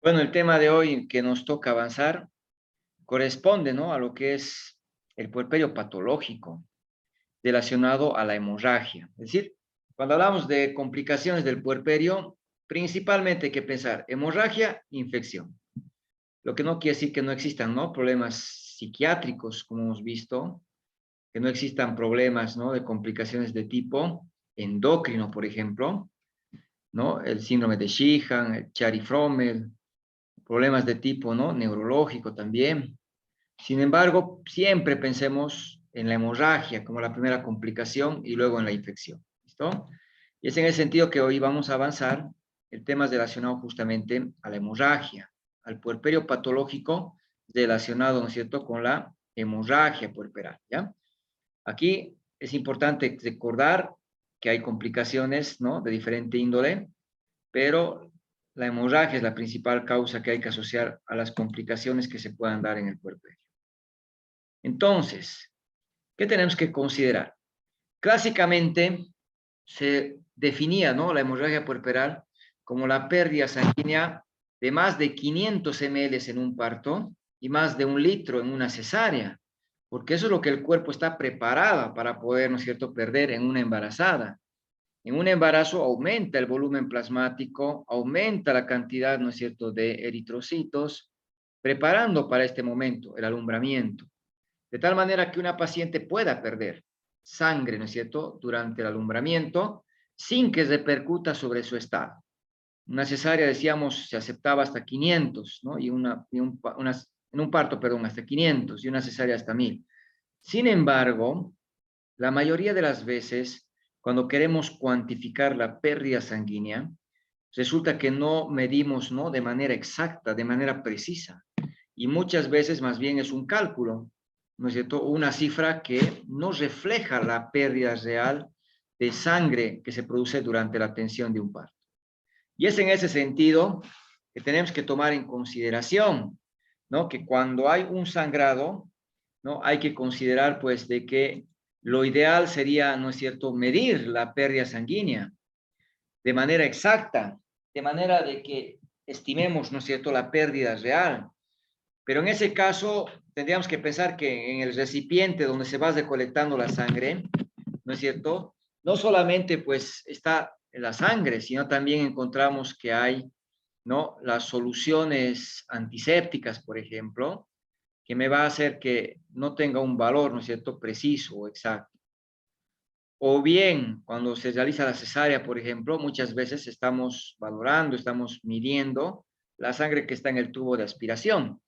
Bueno, el tema de hoy que nos toca avanzar corresponde, ¿no?, a lo que es el puerperio patológico relacionado a la hemorragia. Es decir, cuando hablamos de complicaciones del puerperio, principalmente hay que pensar hemorragia, infección. Lo que no quiere decir que no existan, ¿no?, problemas psiquiátricos, como hemos visto, que no existan problemas, ¿no?, de complicaciones de tipo endocrino, por ejemplo, ¿no? El síndrome de Sheehan, el Chiari-Frommel, problemas de tipo, ¿no?, neurológico también. Sin embargo, siempre pensemos en la hemorragia como la primera complicación y luego en la infección. ¿Listo? Y es en ese sentido que hoy vamos a avanzar. El tema es relacionado justamente a la hemorragia, al puerperio patológico relacionado, ¿no es cierto?, con la hemorragia puerperal. ¿Ya? Aquí es importante recordar que hay complicaciones, ¿no?, de diferente índole, pero la hemorragia es la principal causa que hay que asociar a las complicaciones que se puedan dar en el puerperio. Entonces, ¿qué tenemos que considerar? Clásicamente se definía, ¿no?, la hemorragia puerperal como la pérdida sanguínea de más de 500 ml en un parto y más de 1 litro en una cesárea, porque eso es lo que el cuerpo está preparado para poder, ¿no es cierto?, perder en una embarazada. En un embarazo aumenta el volumen plasmático, aumenta la cantidad, ¿no es cierto?, de eritrocitos, preparando para este momento, el alumbramiento. De tal manera que una paciente pueda perder sangre, ¿no es cierto?, durante el alumbramiento, sin que repercuta sobre su estado. Una cesárea, decíamos, se aceptaba hasta 500, ¿no? En un parto, perdón, hasta 500 y una cesárea hasta 1000. Sin embargo, la mayoría de las veces, cuando queremos cuantificar la pérdida sanguínea, resulta que no medimos, ¿no?, de manera exacta, de manera precisa. Y muchas veces más bien es un cálculo, ¿no es cierto?, una cifra que no refleja la pérdida real de sangre que se produce durante la atención de un parto. Y es en ese sentido que tenemos que tomar en consideración, ¿no?, que cuando hay un sangrado, ¿no?, hay que considerar, pues, de que lo ideal sería, ¿no es cierto?, medir la pérdida sanguínea de manera exacta, de manera de que estimemos, ¿no es cierto?, la pérdida real. Pero en ese caso, tendríamos que pensar que en el recipiente donde se va recolectando la sangre, ¿no es cierto?, no solamente pues está la sangre, sino también encontramos que hay, ¿no?, las soluciones antisépticas, por ejemplo, que me va a hacer que no tenga un valor, ¿no es cierto?, preciso o exacto. O bien, cuando se realiza la cesárea, por ejemplo, muchas veces estamos valorando, estamos midiendo la sangre que está en el tubo de aspiración,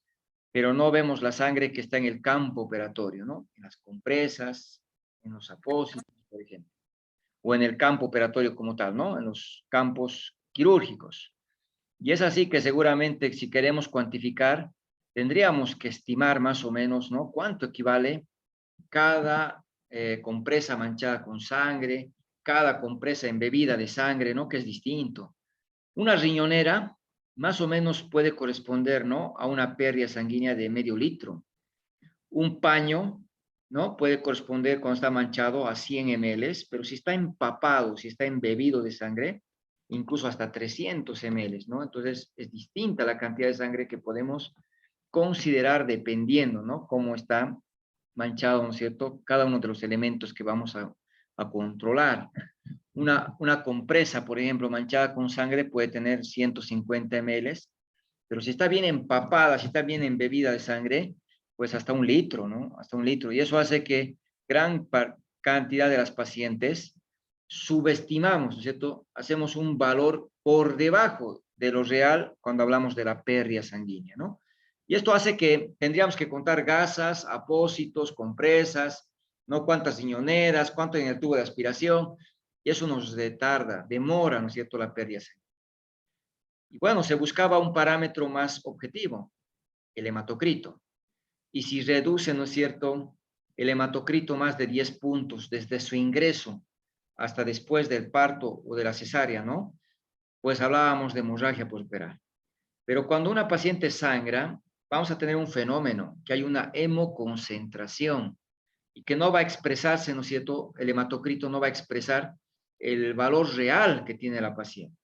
pero no vemos la sangre que está en el campo operatorio, ¿no? En las compresas, en los apósitos, por ejemplo, o en el campo operatorio como tal, ¿no? En los campos quirúrgicos. Y es así que seguramente si queremos cuantificar, tendríamos que estimar más o menos, ¿no?, cuánto equivale cada compresa manchada con sangre, cada compresa embebida de sangre, ¿no?, que es distinto. Una riñonera más o menos puede corresponder, ¿no?, a una pérdida sanguínea de medio litro. Un paño, ¿no?, puede corresponder cuando está manchado a 100 ml, pero si está empapado, si está embebido de sangre, incluso hasta 300 ml, ¿no? Entonces es distinta la cantidad de sangre que podemos considerar dependiendo, ¿no?, cómo está manchado, ¿no es cierto?, cada uno de los elementos que vamos a controlar. Una compresa, por ejemplo, manchada con sangre puede tener 150 ml, pero si está bien empapada, si está bien embebida de sangre, pues hasta 1 litro, ¿no? Hasta 1 litro. Y eso hace que cantidad de las pacientes subestimamos, ¿no es cierto? Hacemos un valor por debajo de lo real cuando hablamos de la pérdida sanguínea, ¿no? Y esto hace que tendríamos que contar gasas, apósitos, compresas, ¿no?, cuántas riñoneras, cuánto en el tubo de aspiración, y eso nos retarda, demora, ¿no es cierto?, la pérdida sanguínea. Y bueno, se buscaba un parámetro más objetivo, el hematocrito. Y si reduce, ¿no es cierto?, el hematocrito más de 10 puntos desde su ingreso hasta después del parto o de la cesárea, ¿no?, pues hablábamos de hemorragia puerperal. Pero cuando una paciente sangra, vamos a tener un fenómeno, que hay una hemoconcentración y que no va a expresarse, ¿no es cierto?, el hematocrito no va a expresar el valor real que tiene la paciente.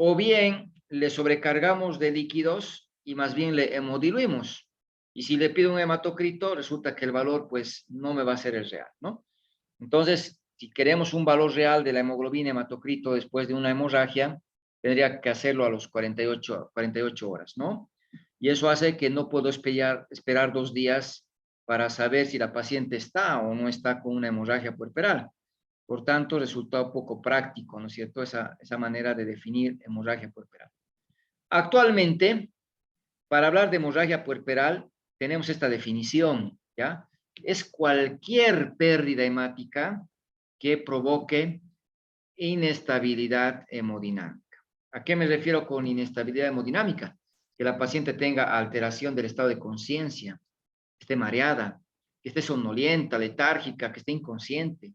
o bien le sobrecargamos de líquidos y más bien le hemodiluimos. Y si le pido un hematocrito, resulta que el valor pues no me va a ser el real, ¿no? Entonces, si queremos un valor real de la hemoglobina hematocrito después de una hemorragia, tendría que hacerlo a los 48 horas, ¿no? Y eso hace que no puedo esperar 2 días para saber si la paciente está o no está con una hemorragia puerperal. Por tanto, resulta poco práctico, ¿no es cierto? Esa manera de definir hemorragia puerperal. Actualmente, para hablar de hemorragia puerperal, tenemos esta definición, ¿ya? Es cualquier pérdida hemática que provoque inestabilidad hemodinámica. ¿A qué me refiero con inestabilidad hemodinámica? Que la paciente tenga alteración del estado de conciencia, que esté mareada, que esté somnolienta, letárgica, que esté inconsciente,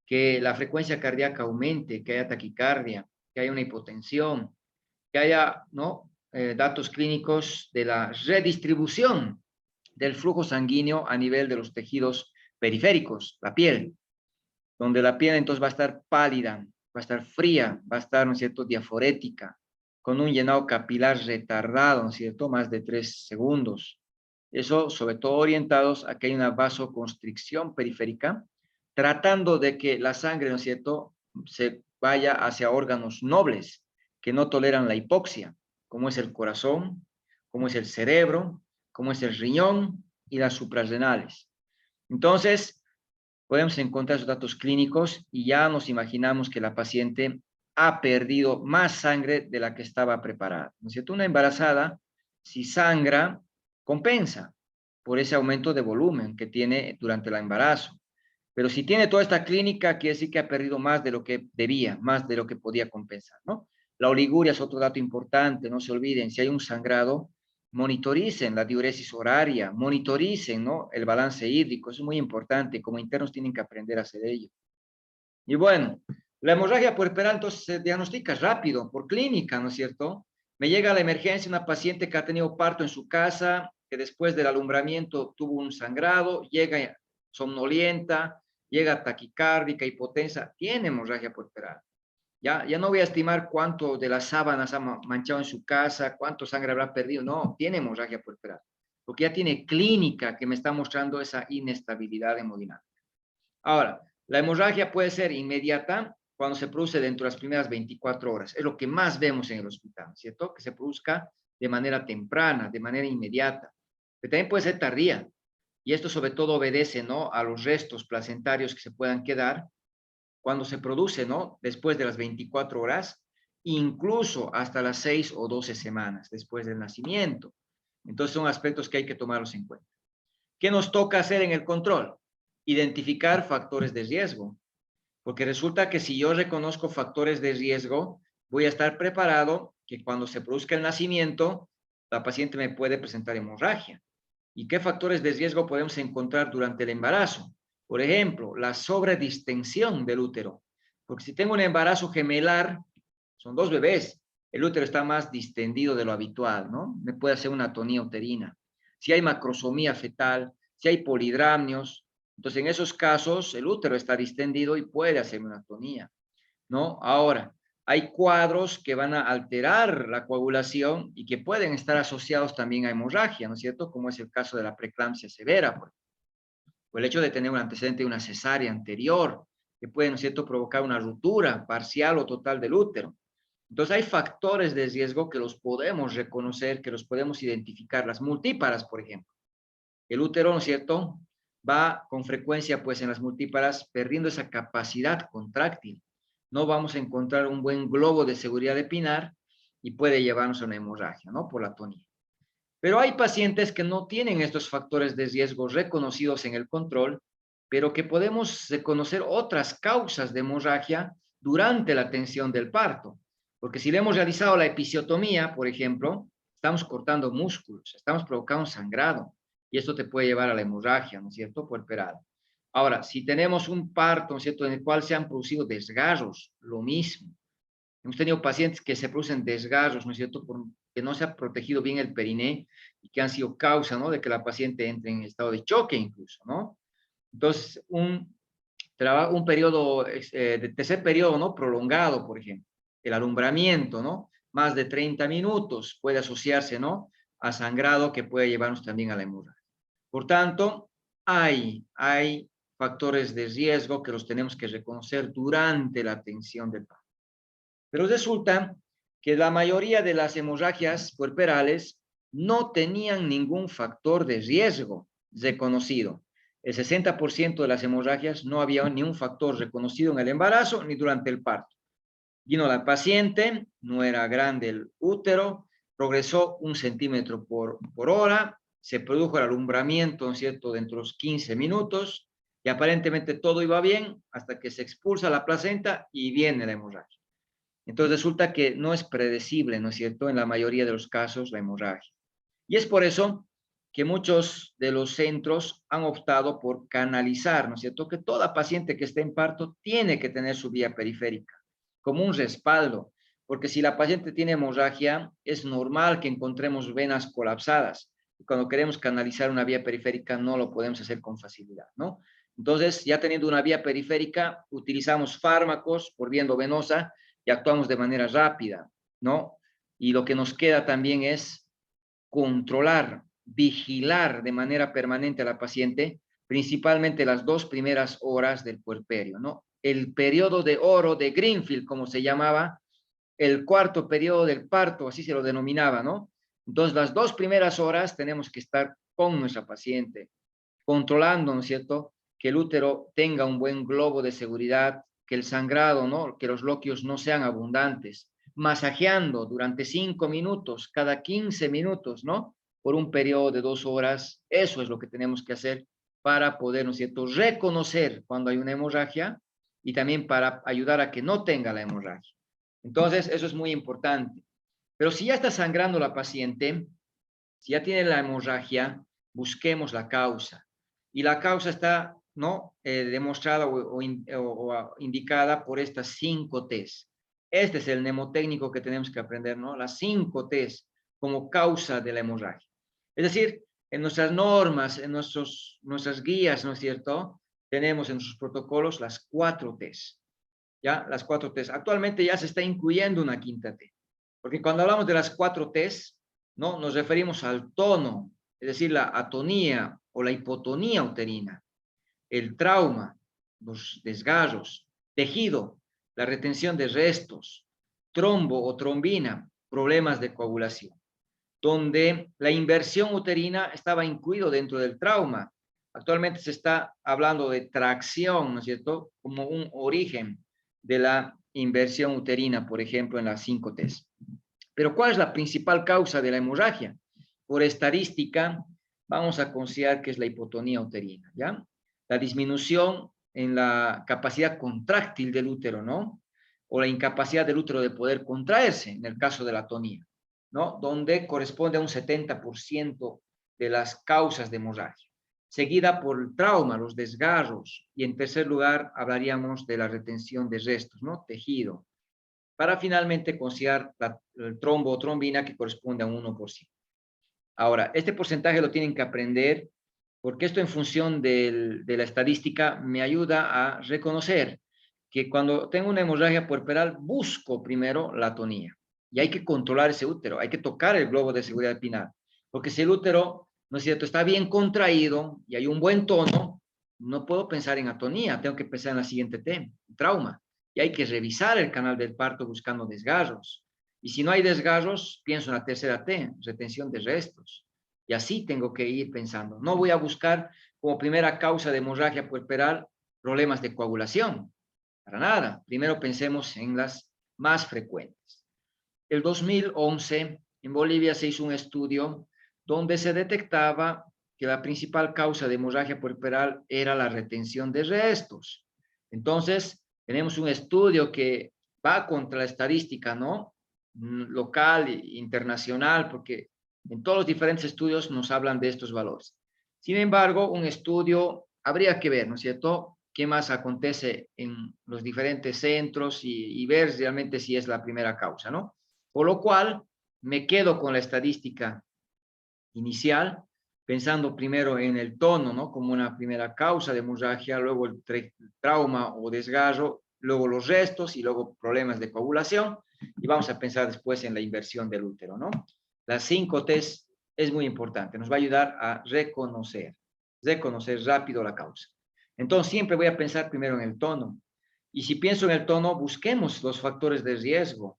que la frecuencia cardíaca aumente, que haya taquicardia, que haya una hipotensión, que haya, ¿no? Datos clínicos de la redistribución del flujo sanguíneo a nivel de los tejidos periféricos, la piel, donde la piel entonces va a estar pálida, va a estar fría, va a estar, ¿no es cierto?, diaforética, con un llenado capilar retardado, ¿no es cierto?, más de 3 segundos. Eso sobre todo orientados a que hay una vasoconstricción periférica, tratando de que la sangre, ¿no es cierto?, se vaya hacia órganos nobles que no toleran la hipoxia, como es el corazón, como es el cerebro, como es el riñón y las suprarrenales. Entonces, podemos encontrar esos datos clínicos y ya nos imaginamos que la paciente ha perdido más sangre de la que estaba preparada, ¿no es cierto? Una embarazada, si sangra, compensa por ese aumento de volumen que tiene durante el embarazo. Pero si tiene toda esta clínica, quiere decir que ha perdido más de lo que debía, más de lo que podía compensar, ¿no? La oliguria es otro dato importante, no se olviden, si hay un sangrado, monitoricen la diuresis horaria, monitoricen, ¿no?, el balance hídrico, eso es muy importante, como internos tienen que aprender a hacer ello. Y bueno, la hemorragia puerperal entonces se diagnostica rápido, por clínica, ¿no es cierto? Me llega a la emergencia una paciente que ha tenido parto en su casa, que después del alumbramiento tuvo un sangrado, llega somnolienta, llega taquicárdica, hipotensa, tiene hemorragia puerperal. Ya no voy a estimar cuánto de las sábanas ha manchado en su casa, cuánto sangre habrá perdido. No, tiene hemorragia puerperal, porque ya tiene clínica que me está mostrando esa inestabilidad hemodinámica. Ahora, la hemorragia puede ser inmediata cuando se produce dentro de las primeras 24 horas. Es lo que más vemos en el hospital, ¿cierto? Que se produzca de manera temprana, de manera inmediata. Pero también puede ser tardía. Y esto sobre todo obedece, ¿no?, a los restos placentarios que se puedan quedar cuando se produce, ¿no?, después de las 24 horas, incluso hasta las 6 o 12 semanas después del nacimiento. Entonces son aspectos que hay que tomarlos en cuenta. ¿Qué nos toca hacer en el control? Identificar factores de riesgo, porque resulta que si yo reconozco factores de riesgo, voy a estar preparado que cuando se produzca el nacimiento, la paciente me puede presentar hemorragia. ¿Y qué factores de riesgo podemos encontrar durante el embarazo? Por ejemplo, la sobredistensión del útero. Porque si tengo un embarazo gemelar, son 2 bebés, el útero está más distendido de lo habitual, ¿no? Me puede hacer una atonía uterina. Si hay macrosomía fetal, si hay polidramnios, entonces en esos casos el útero está distendido y puede hacer una atonía, ¿no? Ahora, hay cuadros que van a alterar la coagulación y que pueden estar asociados también a hemorragia, ¿no es cierto? Como es el caso de la preeclampsia severa, o el hecho de tener un antecedente de una cesárea anterior, que puede, ¿no es cierto?, provocar una ruptura parcial o total del útero. Entonces hay factores de riesgo que los podemos reconocer, que los podemos identificar, las multíparas, por ejemplo. El útero, ¿no es cierto?, va con frecuencia, pues en las multíparas, perdiendo esa capacidad contráctil. No vamos a encontrar un buen globo de seguridad de Pinar y puede llevarnos a una hemorragia, ¿no?, por la atonía. Pero hay pacientes que no tienen estos factores de riesgo reconocidos en el control, pero que podemos reconocer otras causas de hemorragia durante la atención del parto. Porque si le hemos realizado la episiotomía, por ejemplo, estamos cortando músculos, estamos provocando sangrado, y esto te puede llevar a la hemorragia, ¿no es cierto?, puerperal. Ahora, si tenemos un parto, ¿no es cierto?, en el cual se han producido desgarros, lo mismo. Hemos tenido pacientes que se producen desgarros, ¿no es cierto?, porque no se ha protegido bien el periné y que han sido causa, ¿no?, de que la paciente entre en estado de choque incluso, ¿no? Entonces, un periodo, de tercer periodo, ¿no?, prolongado, por ejemplo, el alumbramiento, ¿no?, más de 30 minutos puede asociarse, ¿no?, a sangrado que puede llevarnos también a la hemorragia. Por tanto, hay factores de riesgo que los tenemos que reconocer durante la atención del parto. Pero resulta que la mayoría de las hemorragias puerperales no tenían ningún factor de riesgo reconocido. El 60% de las hemorragias no había ni un factor reconocido en el embarazo ni durante el parto. Vino la paciente, no era grande el útero, progresó 1 centímetro por hora, se produjo el alumbramiento, ¿no es cierto?, dentro de los 15 minutos, y aparentemente todo iba bien hasta que se expulsa la placenta y viene la hemorragia. Entonces resulta que no es predecible, ¿no es cierto?, en la mayoría de los casos la hemorragia. Y es por eso que muchos de los centros han optado por canalizar, ¿no es cierto?, que toda paciente que esté en parto tiene que tener su vía periférica como un respaldo, porque si la paciente tiene hemorragia, es normal que encontremos venas colapsadas. Y cuando queremos canalizar una vía periférica, no lo podemos hacer con facilidad, ¿no? Entonces, ya teniendo una vía periférica, utilizamos fármacos por vía endovenosa y actuamos de manera rápida, ¿no? Y lo que nos queda también es controlar, vigilar de manera permanente a la paciente, principalmente las 2 primeras horas del puerperio, ¿no? El periodo de oro de Greenfield, como se llamaba, el cuarto periodo del parto, así se lo denominaba, ¿no? Entonces, las 2 primeras horas tenemos que estar con nuestra paciente, controlando, ¿no es cierto?, que el útero tenga un buen globo de seguridad, que el sangrado, ¿no?, que los loquios no sean abundantes, masajeando durante 5 minutos, cada 15 minutos, ¿no?, por un periodo de 2 horas. Eso es lo que tenemos que hacer para poder, ¿no es cierto?, reconocer cuando hay una hemorragia y también para ayudar a que no tenga la hemorragia. Entonces, eso es muy importante. Pero si ya está sangrando la paciente, si ya tiene la hemorragia, busquemos la causa. Y la causa está, ¿no?, demostrada o indicada por estas 5 T's. Este es el mnemotécnico que tenemos que aprender, ¿no? Las 5 T's como causa de la hemorragia. Es decir, en nuestras normas, en nuestras guías, ¿no es cierto?, tenemos en nuestros protocolos las 4 T's. ¿Ya? Las 4 T's. Actualmente ya se está incluyendo una quinta T. Porque cuando hablamos de las 4 T's, ¿no?, nos referimos al tono, es decir, la atonía o la hipotonía uterina, el trauma, los desgarros, tejido, la retención de restos, trombo o trombina, problemas de coagulación, donde la inversión uterina estaba incluido dentro del trauma. Actualmente se está hablando de tracción, ¿no es cierto?, como un origen de la inversión uterina, por ejemplo, en las 5 T's. Pero ¿cuál es la principal causa de la hemorragia? Por estadística, vamos a considerar que es la hipotonía uterina, ¿ya? La disminución en la capacidad contráctil del útero, ¿no? O la incapacidad del útero de poder contraerse, en el caso de la atonía, ¿no?, donde corresponde a un 70% de las causas de hemorragia, seguida por el trauma, los desgarros, y en tercer lugar hablaríamos de la retención de restos, ¿no?, tejido, para finalmente considerar el trombo o trombina, que corresponde a un 1%. Ahora, este porcentaje lo tienen que aprender porque esto, en función de la estadística, me ayuda a reconocer que cuando tengo una hemorragia puerperal busco primero la atonía y hay que controlar ese útero, hay que tocar el globo de seguridad espinal, porque si el útero, ¿no es cierto?, está bien contraído y hay un buen tono, no puedo pensar en atonía, tengo que pensar en la siguiente T, trauma, y hay que revisar el canal del parto buscando desgarros. Y si no hay desgarros, pienso en la tercera T, retención de restos. Y así tengo que ir pensando. No voy a buscar como primera causa de hemorragia puerperal problemas de coagulación. Para nada. Primero pensemos en las más frecuentes. El 2011, en Bolivia se hizo un estudio donde se detectaba que la principal causa de hemorragia puerperal era la retención de restos. Entonces, tenemos un estudio que va contra la estadística, ¿no?, local e internacional, porque en todos los diferentes estudios nos hablan de estos valores. Sin embargo, un estudio habría que ver, ¿no es cierto?, qué más acontece en los diferentes centros y ver realmente si es la primera causa, ¿no? Por lo cual, me quedo con la estadística inicial, pensando primero en el tono, ¿no?, como una primera causa de hemorragia, luego el trauma o desgarro, luego los restos y luego problemas de coagulación. y vamos a pensar después en la inversión del útero, ¿no? Las 5 T's es muy importante, nos va a ayudar a reconocer rápido la causa. Entonces, siempre voy a pensar primero en el tono. Y si pienso en el tono, busquemos los factores de riesgo,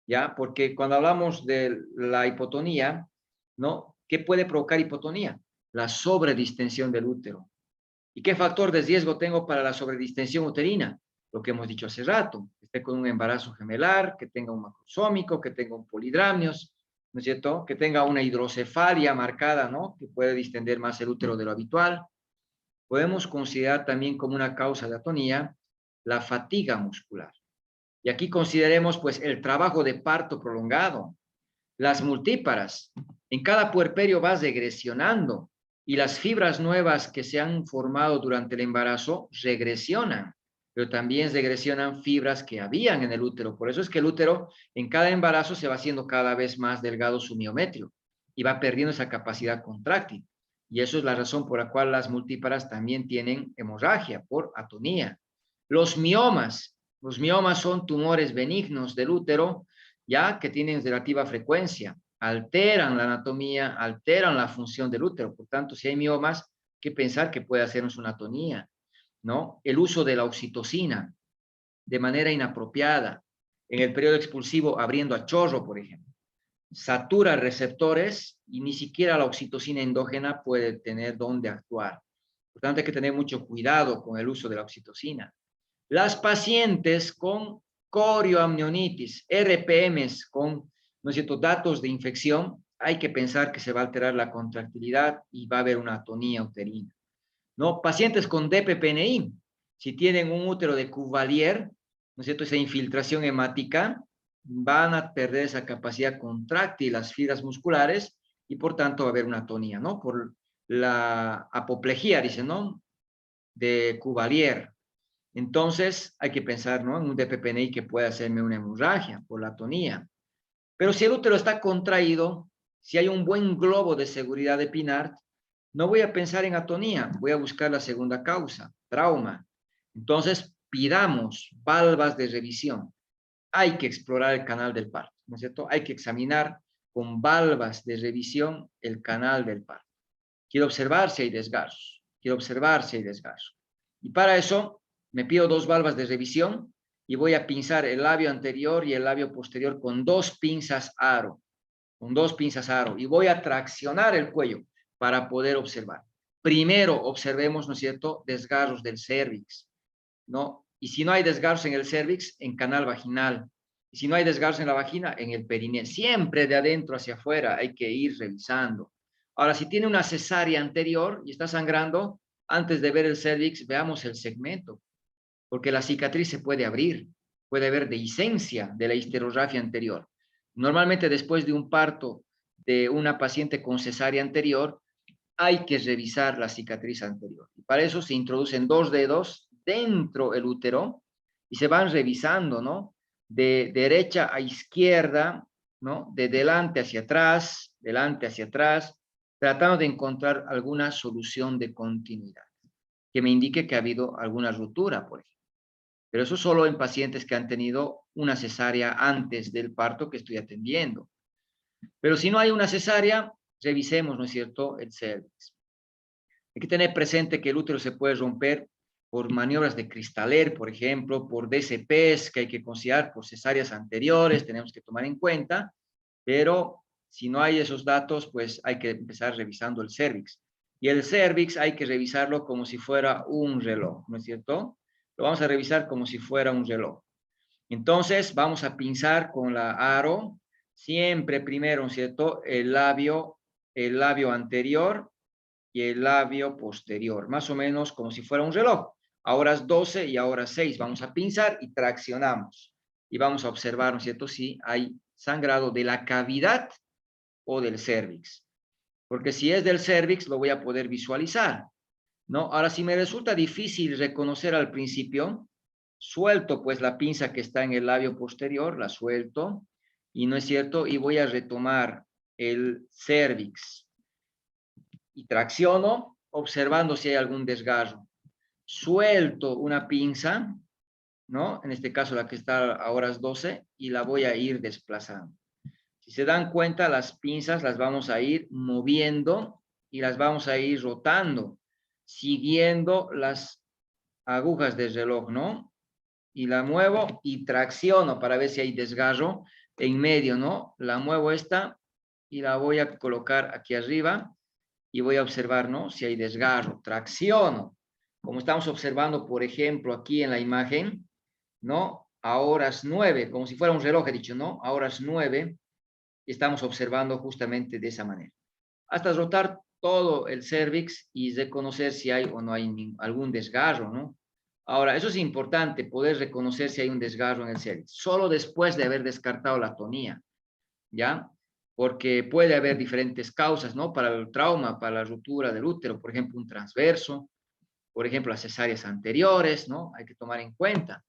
¿ya? Porque cuando hablamos de la hipotonía, ¿no? ¿Qué puede provocar hipotonía? La sobredistensión del útero. ¿Y qué factor de riesgo tengo para la sobredistensión uterina? Lo que hemos dicho hace rato, que esté con un embarazo gemelar, que tenga un macrosómico, que tenga un polidramnios, ¿no es cierto? Que tenga una hidrocefalia marcada, ¿no? Que puede distender más el útero de lo habitual. Podemos considerar también como una causa de atonía la fatiga muscular. Y aquí consideremos pues el trabajo de parto prolongado, las multíparas. En cada puerperio va regresionando y las fibras nuevas que se han formado durante el embarazo regresionan, pero también regresionan fibras que habían en el útero. Por eso es que el útero en cada embarazo se va haciendo cada vez más delgado su miometrio y va perdiendo esa capacidad contráctil. Y eso es la razón por la cual las multíparas también tienen hemorragia por atonía. Los miomas son tumores benignos del útero, ya que tienen relativa frecuencia, alteran la anatomía, alteran la función del útero. Por tanto, si hay miomas, hay que pensar que puede hacernos una atonía, ¿no? El uso de la oxitocina de manera inapropiada, en el periodo expulsivo abriendo a chorro, por ejemplo, satura receptores y ni siquiera la oxitocina endógena puede tener dónde actuar. Por tanto, hay que tener mucho cuidado con el uso de la oxitocina. Las pacientes con corioamnionitis, RPMs, con, ¿no es cierto?, datos de infección, hay que pensar que se va a alterar la contractilidad y va a haber una atonía uterina, ¿no? Pacientes con DPPNI, si tienen un útero de Cuvalier, ¿no es cierto?, esa infiltración hemática, van a perder esa capacidad contráctil, las fibras musculares, y por tanto va a haber una atonía, ¿no? Por la apoplejía, dice, ¿no?, de Cuvalier. Entonces, hay que pensar, ¿no?, en un DPPNI que puede hacerme una hemorragia por la atonía. Pero si el útero está contraído, si hay un buen globo de seguridad de Pinart, no voy a pensar en atonía, voy a buscar la segunda causa, trauma. Entonces, pidamos valvas de revisión. Hay que explorar el canal del parto, ¿no es cierto? Hay que examinar con valvas de revisión el canal del parto. Quiero observar si hay desgarros, quiero observar si hay desgarros. Y para eso me pido 2 valvas de revisión y voy a pinzar el labio anterior y el labio posterior con 2 pinzas aro, y voy a traccionar el cuello para poder observar. Primero observemos, ¿no es cierto?, desgarros del cérvix, ¿no? Y si no hay desgarros en el cérvix, en canal vaginal. Y si no hay desgarros en la vagina, en el perineo. Siempre de adentro hacia afuera hay que ir revisando. Ahora, si tiene una cesárea anterior y está sangrando, antes de ver el cérvix, veamos el segmento, porque la cicatriz se puede abrir, puede haber dehiscencia de la histerorrafia anterior. Normalmente después de un parto de una paciente con cesárea anterior, hay que revisar la cicatriz anterior. Y para eso se introducen 2 dedos dentro del útero y se van revisando, ¿no? De derecha a izquierda, ¿no? De delante hacia atrás, tratando de encontrar alguna solución de continuidad que me indique que ha habido alguna ruptura, por ejemplo. Pero eso solo en pacientes que han tenido una cesárea antes del parto que estoy atendiendo. Pero si no hay una cesárea, revisemos, ¿no es cierto?, el cérvix. Hay que tener presente que el útero se puede romper por maniobras de Cristaler, por ejemplo, por DCPs que hay que considerar, por cesáreas anteriores, tenemos que tomar en cuenta, pero si no hay esos datos, pues hay que empezar revisando el cérvix. Y el cérvix hay que revisarlo como si fuera un reloj, ¿no es cierto? Lo vamos a revisar como si fuera un reloj. Entonces, vamos a pinzar con la aro, siempre primero, ¿no es cierto?, el labio anterior y el labio posterior, más o menos como si fuera un reloj. Ahora es 12 y ahora 6. Vamos a pinzar y traccionamos. Y vamos a observar, ¿no es cierto?, si hay sangrado de la cavidad o del cérvix. Porque si es del cérvix, lo voy a poder visualizar, ¿no? Ahora, si me resulta difícil reconocer al principio, suelto pues la pinza que está en el labio posterior, la suelto, y no es cierto, y voy a retomar el cérvix y tracciono observando si hay algún desgarro. Suelto una pinza ¿no? En este caso la que está a horas 12 y la voy a ir desplazando. Si se dan cuenta, las pinzas las vamos a ir moviendo y las vamos a ir rotando, siguiendo las agujas del reloj, ¿no? Y la muevo y tracciono para ver si hay desgarro en medio, ¿no? La muevo esta y la voy a colocar aquí arriba y voy a observar, ¿no? Si hay desgarro, tracciono. Como estamos observando, por ejemplo, aquí en la imagen, ¿no? A horas 9, como si fuera un reloj, he dicho, ¿no? A horas 9, estamos observando justamente de esa manera. Hasta rotar todo el cervix y reconocer si hay o no hay algún desgarro, ¿no? Ahora, eso es importante, poder reconocer si hay un desgarro en el cervix, solo después de haber descartado la tonía, ¿ya? Porque puede haber diferentes causas, ¿no? Para el trauma, para la ruptura del útero, por ejemplo, un transverso, por ejemplo, las cesáreas anteriores, ¿no? Hay que tomar en cuenta,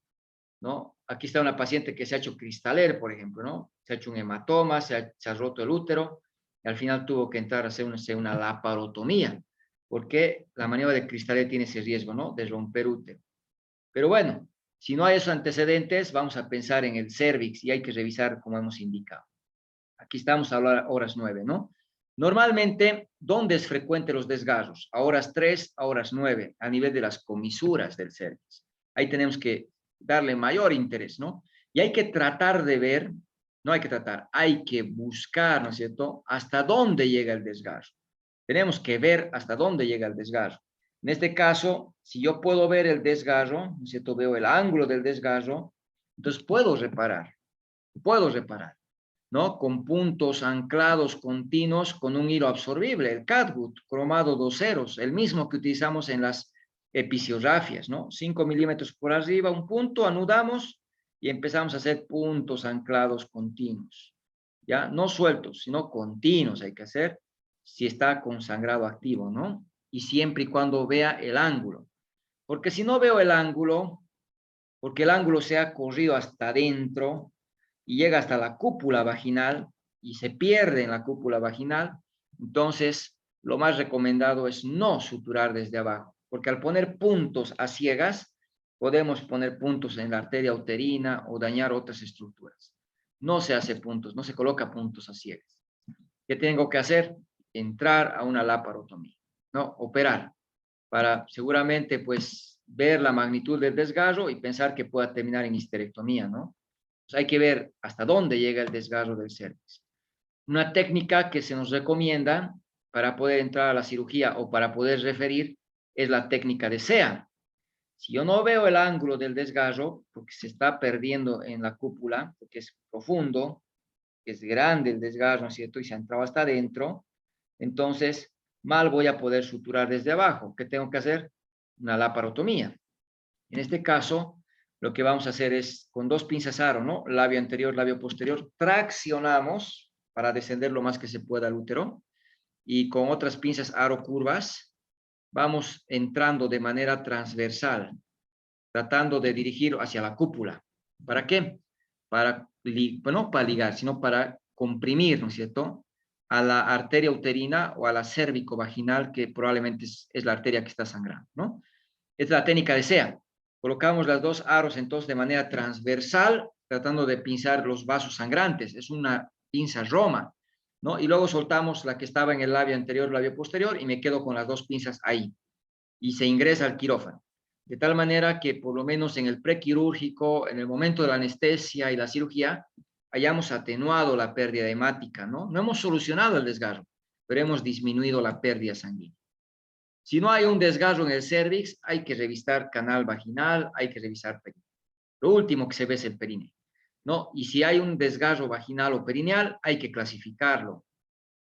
¿no? Aquí está una paciente que se ha hecho cristaler, por ejemplo, ¿no? Se ha hecho un hematoma, se ha roto el útero, y al final tuvo que entrar a hacer una laparotomía, porque la maniobra de cristaler tiene ese riesgo, ¿no? De romper útero. Pero bueno, si no hay esos antecedentes, vamos a pensar en el cervix y hay que revisar como hemos indicado. Aquí estamos a horas 9, ¿no? Normalmente, ¿dónde es frecuente los desgarros? A horas 3, a horas 9, a nivel de las comisuras del cervix. Ahí tenemos que darle mayor interés, ¿no? Y hay que tratar de ver, no hay que tratar, hay que buscar, ¿no es cierto?, hasta dónde llega el desgarro. Tenemos que ver hasta dónde llega el desgarro. En este caso, si yo puedo ver el desgarro, ¿no es cierto?, veo el ángulo del desgarro, entonces puedo reparar, ¿no? Con puntos anclados continuos con un hilo absorbible, el catgut, cromado 2 ceros, el mismo que utilizamos en las episiografias, ¿no? 5 milímetros por arriba, un punto, anudamos y empezamos a hacer puntos anclados continuos, ¿ya? No sueltos, sino continuos hay que hacer si está con sangrado activo, ¿no? Y siempre y cuando vea el ángulo. Porque si no veo el ángulo, porque el ángulo se ha corrido hasta adentro, y llega hasta la cúpula vaginal y se pierde en la cúpula vaginal, entonces lo más recomendado es no suturar desde abajo, porque al poner puntos a ciegas, podemos poner puntos en la arteria uterina o dañar otras estructuras. No se hace puntos, no se coloca puntos a ciegas. ¿Qué tengo que hacer? Entrar a una laparotomía, ¿no? Operar, para seguramente pues ver la magnitud del desgarro y pensar que pueda terminar en histerectomía, ¿no? Hay que ver hasta dónde llega el desgarro del cervix. Una técnica que se nos recomienda para poder entrar a la cirugía o para poder referir es la técnica de SEA. Si yo no veo el ángulo del desgarro, porque se está perdiendo en la cúpula, porque es profundo, que es grande el desgarro, ¿no es cierto? Y se ha entrado hasta adentro, entonces mal voy a poder suturar desde abajo. ¿Qué tengo que hacer? Una laparotomía. En este caso, lo que vamos a hacer es, con 2 pinzas aro, ¿no? Labio anterior, labio posterior, traccionamos para descender lo más que se pueda al útero, y con otras pinzas aro curvas, vamos entrando de manera transversal, tratando de dirigir hacia la cúpula. ¿Para qué? Para, bueno, para ligar, sino para comprimir, ¿no es cierto?, a la arteria uterina o a la cérvico-vaginal, que probablemente es la arteria que está sangrando, ¿no? Es la técnica de SEA. Colocamos las 2 aros entonces de manera transversal, tratando de pinzar los vasos sangrantes. Es una pinza Roma, ¿no? Y luego soltamos la que estaba en el labio anterior, labio posterior, y me quedo con las 2 pinzas ahí. Y se ingresa al quirófano. De tal manera que por lo menos en el prequirúrgico, en el momento de la anestesia y la cirugía, hayamos atenuado la pérdida hemática, ¿no? No hemos solucionado el desgarro, pero hemos disminuido la pérdida sanguínea. Si no hay un desgarro en el cervix, hay que revisar canal vaginal, hay que revisar perineo. Lo último que se ve es el perineo, ¿no? Y si hay un desgarro vaginal o perineal, hay que clasificarlo.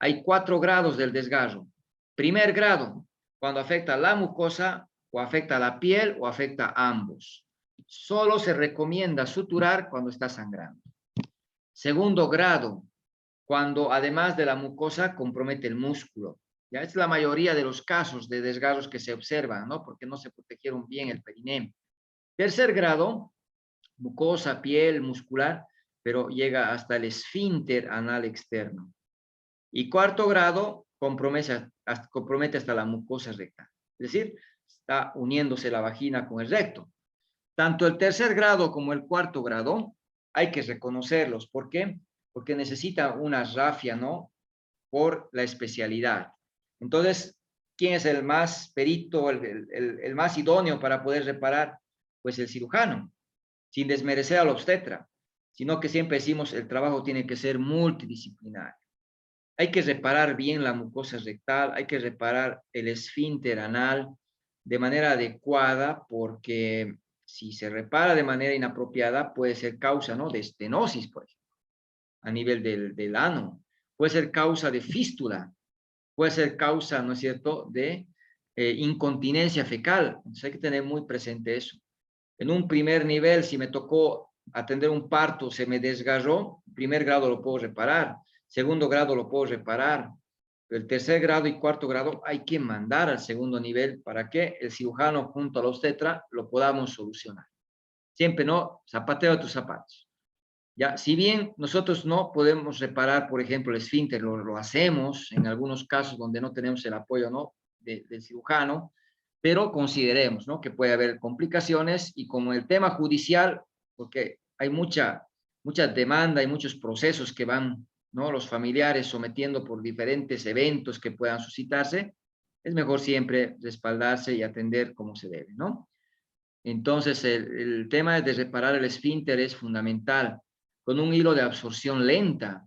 Hay 4 grados del desgarro. Primer grado, cuando afecta la mucosa o afecta la piel o afecta a ambos. Solo se recomienda suturar cuando está sangrando. Segundo grado, cuando además de la mucosa compromete el músculo. Ya es la mayoría de los casos de desgarros que se observan, ¿no? Porque no se protegieron bien el perineo. Tercer grado, mucosa, piel, muscular, pero llega hasta el esfínter anal externo. Y cuarto grado, compromete hasta la mucosa rectal. Es decir, está uniéndose la vagina con el recto. Tanto el tercer grado como el cuarto grado hay que reconocerlos. ¿Por qué? Porque necesita una rafia, ¿no? Por la especialidad. Entonces, ¿quién es el más perito, el más idóneo para poder reparar? Pues el cirujano, sin desmerecer al obstetra, sino que siempre decimos el trabajo tiene que ser multidisciplinario. Hay que reparar bien la mucosa rectal, hay que reparar el esfínter anal de manera adecuada, porque si se repara de manera inapropiada puede ser causa, ¿no?, de estenosis, por ejemplo, a nivel del ano, puede ser causa de fístula, puede ser causa, ¿no es cierto?, de incontinencia fecal. Entonces hay que tener muy presente eso. En un primer nivel, si me tocó atender un parto, se me desgarró, primer grado lo puedo reparar, segundo grado lo puedo reparar, el tercer grado y cuarto grado hay que mandar al segundo nivel para que el cirujano junto al obstetra lo podamos solucionar. Siempre, ¿no? Zapateo a tus zapatos. Ya, si bien nosotros no podemos reparar, por ejemplo, el esfínter, lo hacemos en algunos casos donde no tenemos el apoyo, ¿no?, del cirujano, pero consideremos, ¿no?, que puede haber complicaciones y como el tema judicial, porque hay mucha demanda, hay muchos procesos que van, ¿no?, los familiares sometiendo por diferentes eventos que puedan suscitarse, es mejor siempre respaldarse y atender como se debe, ¿no? Entonces, el tema de reparar el esfínter es fundamental, con un hilo de absorción lenta,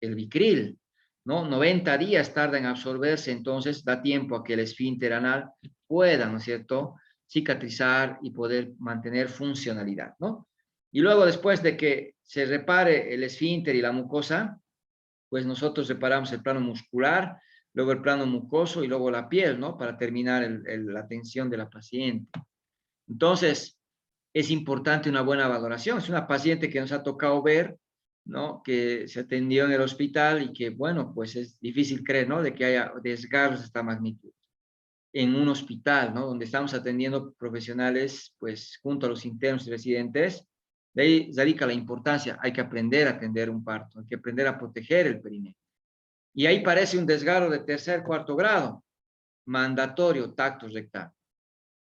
el Vicryl, ¿no? 90 días tarda en absorberse, entonces da tiempo a que el esfínter anal pueda, ¿no es cierto?, cicatrizar y poder mantener funcionalidad, ¿no? Y luego, después de que se repare el esfínter y la mucosa, pues nosotros reparamos el plano muscular, luego el plano mucoso y luego la piel, ¿no?, para terminar la atención de la paciente. Entonces, es importante una buena valoración. Es una paciente que nos ha tocado ver, ¿no?, que se atendió en el hospital y que, bueno, pues es difícil creer, ¿no?, de que haya desgarros de esta magnitud en un hospital, ¿no?, donde estamos atendiendo profesionales, pues, junto a los internos y residentes. De ahí radica la importancia. Hay que aprender a atender un parto, hay que aprender a proteger el perineo. Y ahí parece un desgarro de tercer, cuarto grado, mandatorio tacto rectal.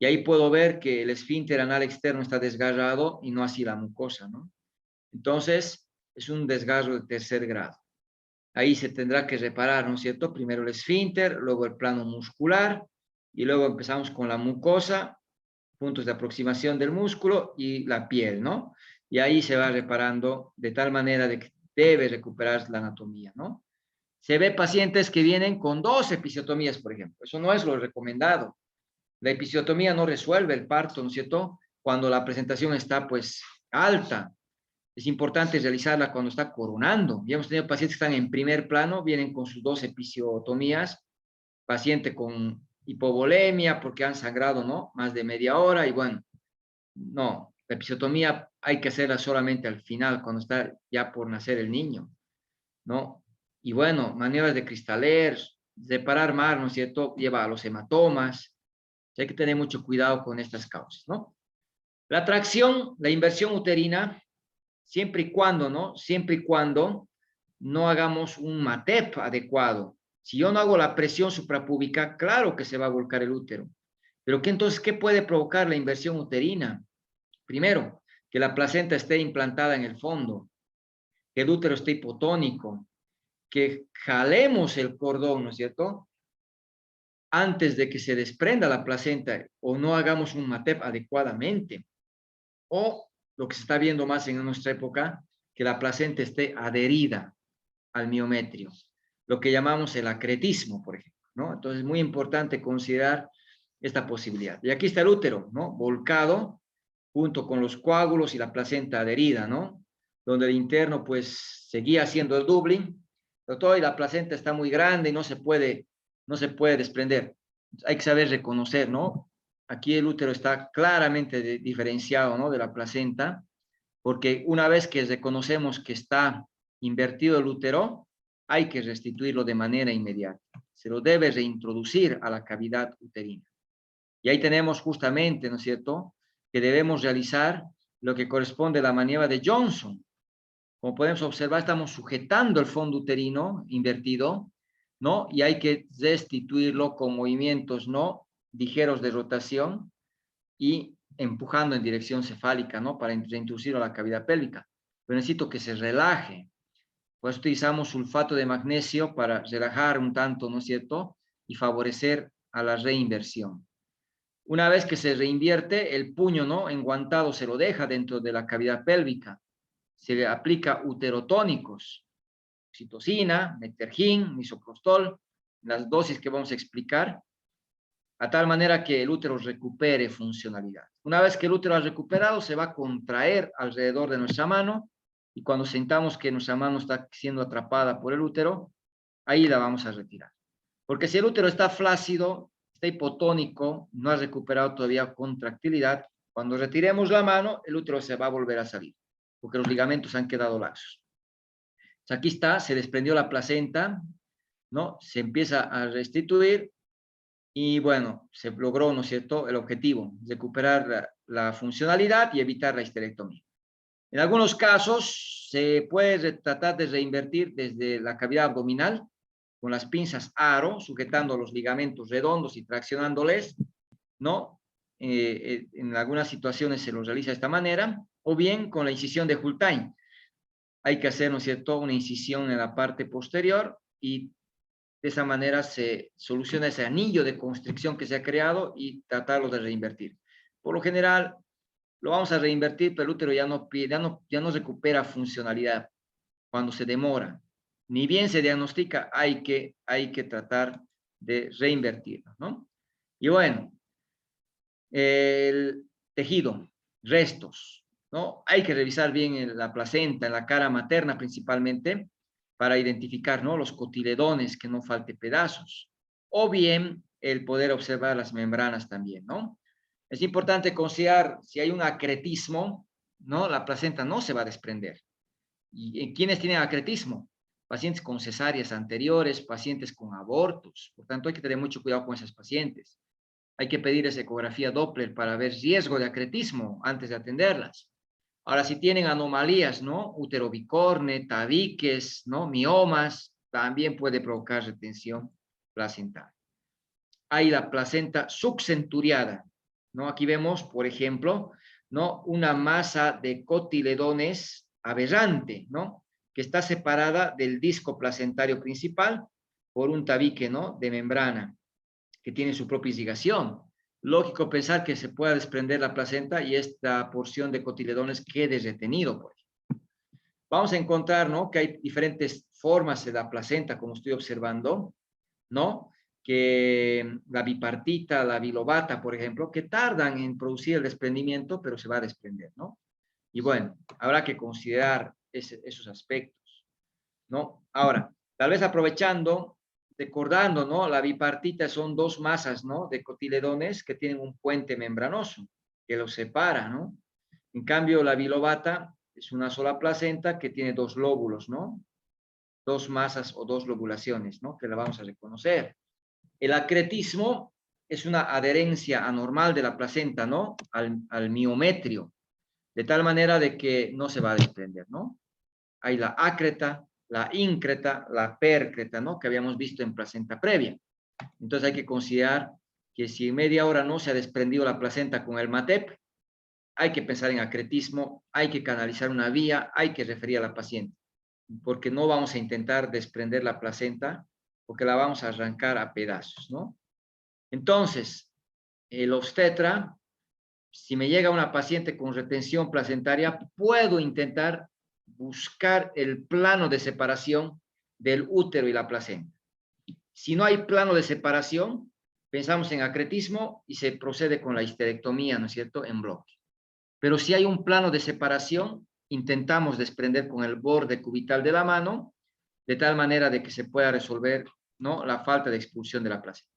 Y ahí puedo ver que el esfínter anal externo está desgarrado y no así la mucosa, ¿no? Entonces, es un desgarro de tercer grado. Ahí se tendrá que reparar, ¿no es cierto? Primero el esfínter, luego el plano muscular, y luego empezamos con la mucosa, puntos de aproximación del músculo y la piel, ¿no? Y ahí se va reparando de tal manera de que debe recuperar la anatomía, ¿no? Se ve pacientes que vienen con 2 episiotomías, por ejemplo. Eso no es lo recomendado. La episiotomía no resuelve el parto, ¿no es cierto?, cuando la presentación está, pues, alta. Es importante realizarla cuando está coronando. Ya hemos tenido pacientes que están en primer plano, vienen con sus 2 episiotomías, paciente con hipovolemia porque han sangrado, ¿no?, más de media hora y bueno, no, la episiotomía hay que hacerla solamente al final, cuando está ya por nacer el niño, ¿no? Y bueno, maniobras de Cristaler, separar mar, ¿no es cierto?, lleva a los hematomas. Hay que tener mucho cuidado con estas causas, ¿no? La tracción, la inversión uterina, siempre y cuando, ¿no? Siempre y cuando no hagamos un MATEP adecuado. Si yo no hago la presión suprapúbica, claro que se va a volcar el útero. Pero ¿qué entonces qué puede provocar la inversión uterina? Primero, que la placenta esté implantada en el fondo, que el útero esté hipotónico, que jalemos el cordón, ¿no es cierto?, antes de que se desprenda la placenta o no hagamos un MATEP adecuadamente. O lo que se está viendo más en nuestra época, que la placenta esté adherida al miometrio, lo que llamamos el acretismo, por ejemplo, ¿no? Entonces es muy importante considerar esta posibilidad. Y aquí está el útero, ¿no?, volcado junto con los coágulos y la placenta adherida, ¿no?, donde el interno pues seguía haciendo el doubling, pero toda la placenta está muy grande y no se puede desprender. Hay que saber reconocer, ¿no? Aquí el útero está claramente diferenciado, ¿no?, de la placenta, porque una vez que reconocemos que está invertido el útero, hay que restituirlo de manera inmediata. Se lo debe reintroducir a la cavidad uterina. Y ahí tenemos justamente, ¿no es cierto?, que debemos realizar lo que corresponde a la maniobra de Johnson. Como podemos observar, estamos sujetando el fondo uterino invertido, ¿no? Y hay que restituirlo con movimientos, ¿no?, ligeros de rotación y empujando en dirección cefálica, ¿no? Para reintroducirlo a la cavidad pélvica. Pero necesito que se relaje. Pues utilizamos sulfato de magnesio para relajar un tanto, ¿no es cierto? Y favorecer a la reinversión. Una vez que se reinvierte, el puño, ¿no? Enguantado se lo deja dentro de la cavidad pélvica. Se le aplica uterotónicos, oxitocina, metergin, misoprostol, las dosis que vamos a explicar, a tal manera que el útero recupere funcionalidad. Una vez que el útero ha recuperado, se va a contraer alrededor de nuestra mano, y cuando sintamos que nuestra mano está siendo atrapada por el útero, ahí la vamos a retirar. Porque si el útero está flácido, está hipotónico, no ha recuperado todavía contractilidad, cuando retiremos la mano, el útero se va a volver a salir, porque los ligamentos han quedado laxos. Entonces, aquí está, se desprendió la placenta, ¿no? Se empieza a restituir y bueno, se logró, ¿no es cierto?, el objetivo, recuperar la funcionalidad y evitar la histerectomía. En algunos casos se puede tratar de reinvertir desde la cavidad abdominal con las pinzas aro, sujetando los ligamentos redondos y traccionándoles, ¿no? En algunas situaciones se los realiza de esta manera, o bien con la incisión de Hultain. Hay que hacer, ¿no es cierto?, una incisión en la parte posterior y de esa manera se soluciona ese anillo de constricción que se ha creado y tratarlo de reinvertir. Por lo general, lo vamos a reinvertir, pero el útero ya no recupera funcionalidad cuando se demora. Ni bien se diagnostica, hay que tratar de reinvertirlo, ¿no? Y bueno, el tejido, restos, ¿no? Hay que revisar bien la placenta, en la cara materna principalmente, para identificar, ¿no?, los cotiledones, que no falte pedazos, o bien el poder observar las membranas también, ¿no? Es importante considerar si hay un acretismo, ¿no? La placenta no se va a desprender. ¿Y quiénes tienen acretismo? Pacientes con cesáreas anteriores, pacientes con abortos. Por tanto, hay que tener mucho cuidado con esas pacientes. Hay que pedirles ecografía Doppler para ver riesgo de acretismo antes de atenderlas. Ahora, si tienen anomalías, ¿no?, útero bicorne, tabiques, ¿no?, miomas, también puede provocar retención placental. Hay la placenta subcenturiada, ¿no? Aquí vemos, por ejemplo, ¿no?, una masa de cotiledones aberrante, ¿no?, que está separada del disco placentario principal por un tabique, ¿no?, de membrana, que tiene su propia irrigación. Lógico pensar que se pueda desprender la placenta y esta porción de cotiledones quede retenido, pues. Vamos a encontrar, ¿no?, que hay diferentes formas de la placenta, como estoy observando, ¿no?, que la bipartita, la bilobata, por ejemplo, que tardan en producir el desprendimiento, pero se va a desprender, ¿no? Y bueno, habrá que considerar esos aspectos, ¿no? Ahora, tal vez aprovechando, recordando, ¿no?, la bipartita son dos masas, ¿no?, de cotiledones que tienen un puente membranoso que los separa, ¿no? En cambio, la bilobata es una sola placenta que tiene dos lóbulos, ¿no? Dos masas o dos lobulaciones, ¿no?, que la vamos a reconocer. El acretismo es una adherencia anormal de la placenta, ¿no?, al miometrio, de tal manera de que no se va a desprender, ¿no? Hay la acreta, la increta, la percreta, ¿no?, que habíamos visto en placenta previa. Entonces hay que considerar que si en media hora no se ha desprendido la placenta con el MATEP, hay que pensar en acretismo, hay que canalizar una vía, hay que referir a la paciente, porque no vamos a intentar desprender la placenta, porque la vamos a arrancar a pedazos, ¿no? Entonces, el obstetra, si me llega una paciente con retención placentaria, puedo intentar buscar el plano de separación del útero y la placenta. Si no hay plano de separación, pensamos en acretismo y se procede con la histerectomía, ¿no es cierto?, en bloque. Pero si hay un plano de separación, intentamos desprender con el borde cubital de la mano, de tal manera de que se pueda resolver, ¿no?, la falta de expulsión de la placenta.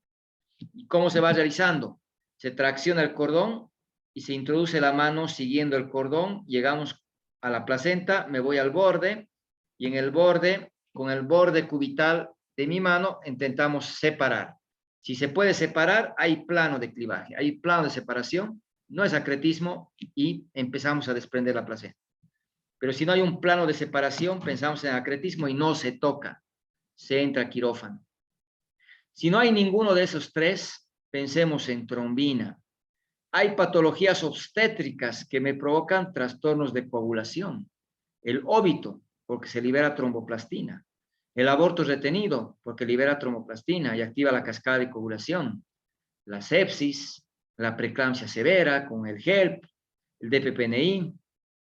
¿Y cómo se va realizando? Se tracciona el cordón y se introduce la mano siguiendo el cordón, llegamos a la placenta, me voy al borde y en el borde, con el borde cubital de mi mano, intentamos separar. Si se puede separar, hay plano de clivaje, hay plano de separación, no es acretismo y empezamos a desprender la placenta. Pero si no hay un plano de separación, pensamos en acretismo y no se toca, se entra a quirófano. Si no hay ninguno de esos tres, pensemos en trombina. Hay patologías obstétricas que me provocan trastornos de coagulación. El óbito, porque se libera tromboplastina. El aborto retenido, porque libera tromboplastina y activa la cascada de coagulación. La sepsis, la preeclampsia severa con el HELP, el DPPNI,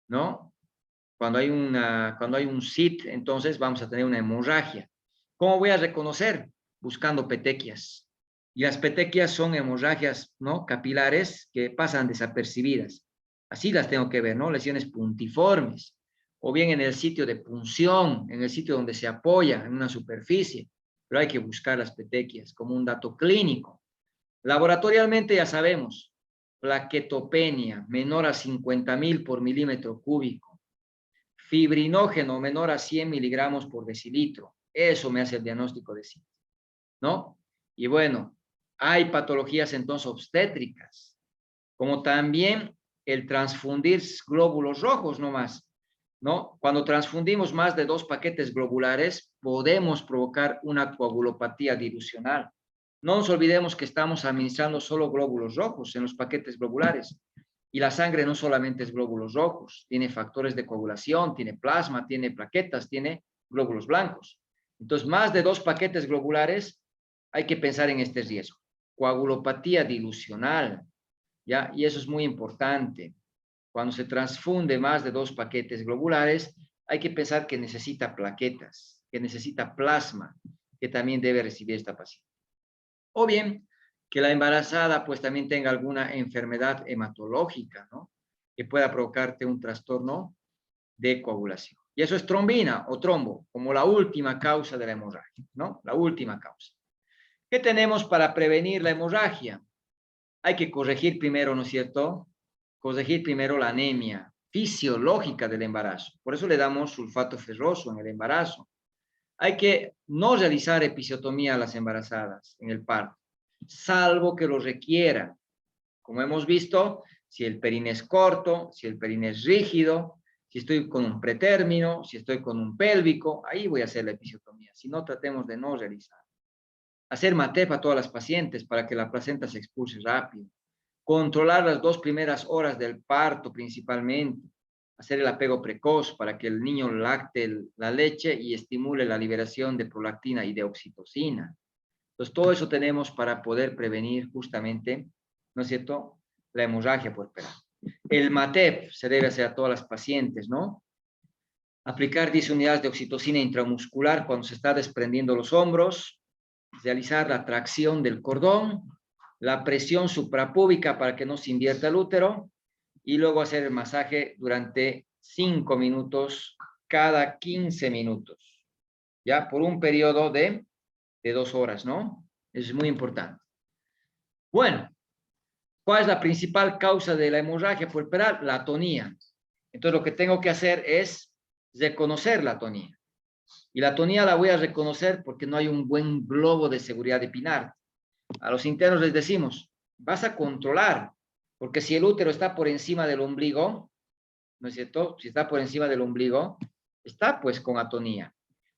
¿no? Cuando hay un SIT, entonces vamos a tener una hemorragia. ¿Cómo voy a reconocer? Buscando petequias. Y las petequias son hemorragias, ¿no? Capilares que pasan desapercibidas. Así las tengo que ver, ¿no? Lesiones puntiformes. O bien en el sitio de punción, en el sitio donde se apoya, en una superficie. Pero hay que buscar las petequias como un dato clínico. Laboratorialmente ya sabemos, plaquetopenia menor a 50.000 por milímetro cúbico, fibrinógeno menor a 100 miligramos por decilitro. Eso me hace el diagnóstico de SIT, ¿no? Y bueno, hay patologías entonces obstétricas, como también el transfundir glóbulos rojos nomás, ¿no? Cuando transfundimos más de 2 paquetes globulares, podemos provocar una coagulopatía dilucional. No nos olvidemos que estamos administrando solo glóbulos rojos en los paquetes globulares. Y la sangre no solamente es glóbulos rojos, tiene factores de coagulación, tiene plasma, tiene plaquetas, tiene glóbulos blancos. Entonces, más de 2 paquetes globulares, hay que pensar en este riesgo. Coagulopatía dilucional, ¿ya? Y eso es muy importante. Cuando se transfunde más de 2 paquetes globulares, hay que pensar que necesita plaquetas, que necesita plasma, que también debe recibir esta paciente. O bien, que la embarazada pues también tenga alguna enfermedad hematológica, ¿no? Que pueda provocarte un trastorno de coagulación. Y eso es trombina o trombo, como la última causa de la hemorragia, ¿no? La última causa. ¿Qué tenemos para prevenir la hemorragia? Hay que corregir primero, ¿no es cierto? Corregir primero la anemia fisiológica del embarazo. Por eso le damos sulfato ferroso en el embarazo. Hay que no realizar episiotomía a las embarazadas en el parto, salvo que lo requiera. Como hemos visto, si el perine es corto, si el perine es rígido, si estoy con un pretérmino, si estoy con un pélvico, ahí voy a hacer la episiotomía. Si no, tratemos de no realizar. Hacer MATEP a todas las pacientes para que la placenta se expulse rápido. Controlar las 2 primeras horas del parto principalmente. Hacer el apego precoz para que el niño lacte la leche y estimule la liberación de prolactina y de oxitocina. Entonces, todo eso tenemos para poder prevenir justamente, ¿no es cierto?, la hemorragia puerperal. El MATEP se debe hacer a todas las pacientes, ¿no? Aplicar 10 unidades de oxitocina intramuscular cuando se está desprendiendo los hombros, realizar la tracción del cordón, la presión suprapúbica para que no se invierta el útero y luego hacer el masaje durante 5 minutos cada 15 minutos, ya por un periodo de 2 horas, ¿no? Eso es muy importante. Bueno, ¿cuál es la principal causa de la hemorragia puerperal? La atonía. Entonces lo que tengo que hacer es reconocer la atonía. Y la atonía la voy a reconocer porque no hay un buen globo de seguridad de Pinart. A los internos les decimos, vas a controlar, porque si el útero está por encima del ombligo, ¿no es cierto? Si está por encima del ombligo, está pues con atonía.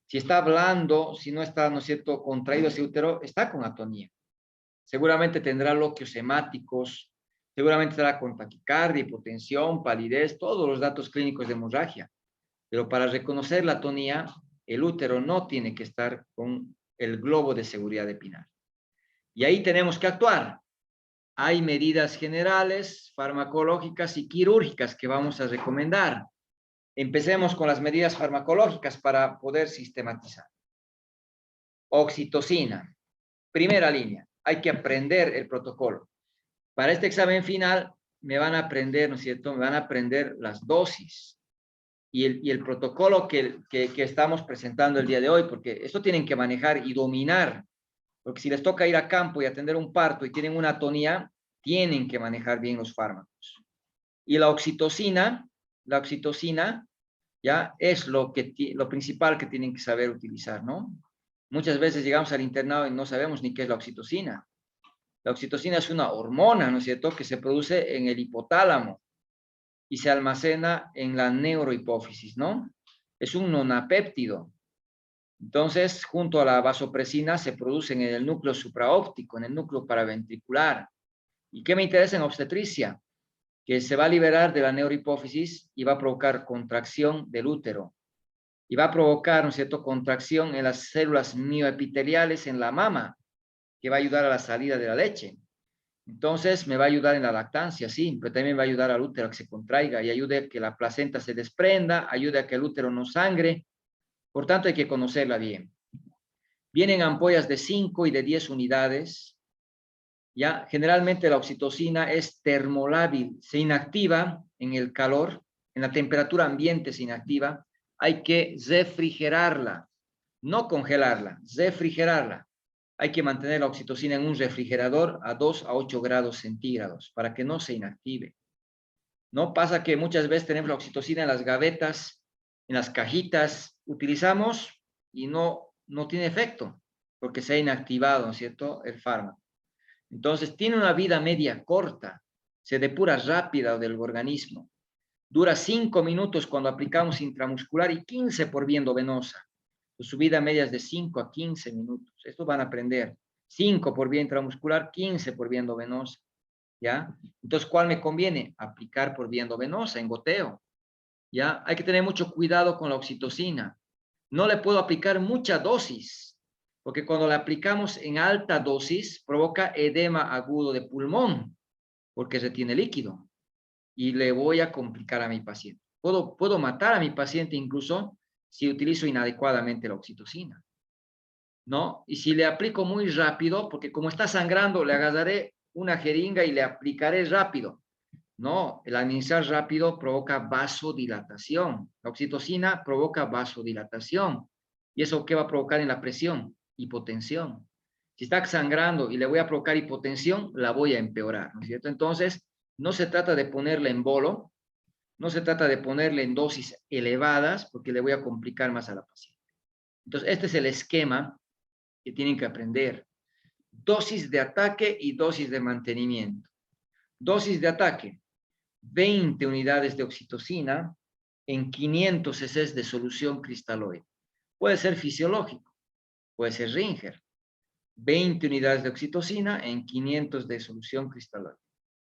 Si está blando, si no está, ¿no es cierto?, contraído ese útero, está con atonía. Seguramente tendrá loquios hemáticos, seguramente estará con taquicardia, hipotensión, palidez, todos los datos clínicos de hemorragia. Pero para reconocer la atonía, el útero no tiene que estar con el globo de seguridad de Pinart. Y ahí tenemos que actuar. Hay medidas generales, farmacológicas y quirúrgicas que vamos a recomendar. Empecemos con las medidas farmacológicas para poder sistematizar. Oxitocina, primera línea. Hay que aprender el protocolo. Para este examen final me van a aprender, ¿no es cierto? Me van a aprender las dosis y el protocolo que estamos presentando el día de hoy, porque esto tienen que manejar y dominar, porque si les toca ir a campo y atender un parto y tienen una atonía, tienen que manejar bien los fármacos. Y la oxitocina ya es lo principal que tienen que saber utilizar, ¿no? Muchas veces llegamos al internado y no sabemos ni qué es la oxitocina. La oxitocina es una hormona, ¿no es cierto?, que se produce en el hipotálamo y se almacena en la neurohipófisis, ¿no? Es un nonapéptido. Entonces, junto a la vasopresina, se produce en el núcleo supraóptico, en el núcleo paraventricular. ¿Y qué me interesa en obstetricia? Que se va a liberar de la neurohipófisis y va a provocar contracción del útero. Y va a provocar, ¿no es cierto?, contracción en las células mioepiteliales en la mama, que va a ayudar a la salida de la leche. Entonces, me va a ayudar en la lactancia, sí, pero también va a ayudar al útero a que se contraiga y ayude a que la placenta se desprenda, ayude a que el útero no sangre. Por tanto, hay que conocerla bien. Vienen ampollas de 5 y de 10 unidades. Ya, generalmente la oxitocina es termolábil, se inactiva en el calor, en la temperatura ambiente se inactiva. Hay que refrigerarla, no congelarla, refrigerarla. Hay que mantener la oxitocina en un refrigerador a 2 a 8 grados centígrados para que no se inactive. No pasa que muchas veces tenemos la oxitocina en las gavetas, en las cajitas, utilizamos y no tiene efecto porque se ha inactivado, ¿no es cierto?, el fármaco. Entonces, tiene una vida media corta, se depura rápida del organismo. Dura 5 minutos cuando aplicamos intramuscular y 15 por vía endovenosa. Su vida media es de 5 a 15 minutos. Esto van a aprender. 5 por vía intramuscular, 15 por vía endovenosa. ¿Ya? Entonces, ¿cuál me conviene? Aplicar por vía endovenosa, en goteo. ¿Ya? Hay que tener mucho cuidado con la oxitocina. No le puedo aplicar mucha dosis, porque cuando la aplicamos en alta dosis, provoca edema agudo de pulmón, porque retiene líquido. Y le voy a complicar a mi paciente. Puedo matar a mi paciente incluso si utilizo inadecuadamente la oxitocina, ¿no? Y si le aplico muy rápido, porque como está sangrando, le agarraré una jeringa y le aplicaré rápido. No, el administrar rápido provoca vasodilatación. La oxitocina provoca vasodilatación. ¿Y eso qué va a provocar en la presión? Hipotensión. Si está sangrando y le voy a provocar hipotensión, la voy a empeorar, ¿no es cierto? Entonces, no se trata de ponerle en bolo, no se trata de ponerle en dosis elevadas, porque le voy a complicar más a la paciente. Entonces, este es el esquema que tienen que aprender. Dosis de ataque y dosis de mantenimiento. Dosis de ataque, 20 unidades de oxitocina en 500 cc de solución cristaloide. Puede ser fisiológico, puede ser Ringer. 20 unidades de oxitocina en 500 de solución cristaloide.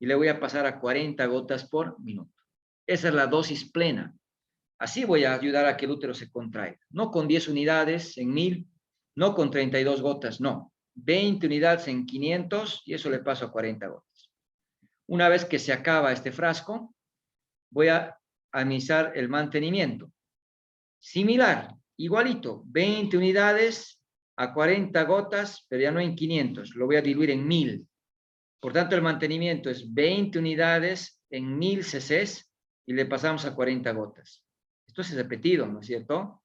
Y le voy a pasar a 40 gotas por minuto. Esa es la dosis plena. Así voy a ayudar a que el útero se contraiga. No con 10 unidades en 1000, no con 32 gotas, no. 20 unidades en 500 y eso le paso a 40 gotas. Una vez que se acaba este frasco, voy a administrar el mantenimiento. Similar, igualito, 20 unidades a 40 gotas, pero ya no en 500, lo voy a diluir en 1000. Por tanto, el mantenimiento es 20 unidades en 1000 cc y le pasamos a 40 gotas. Esto es repetido, ¿no es cierto?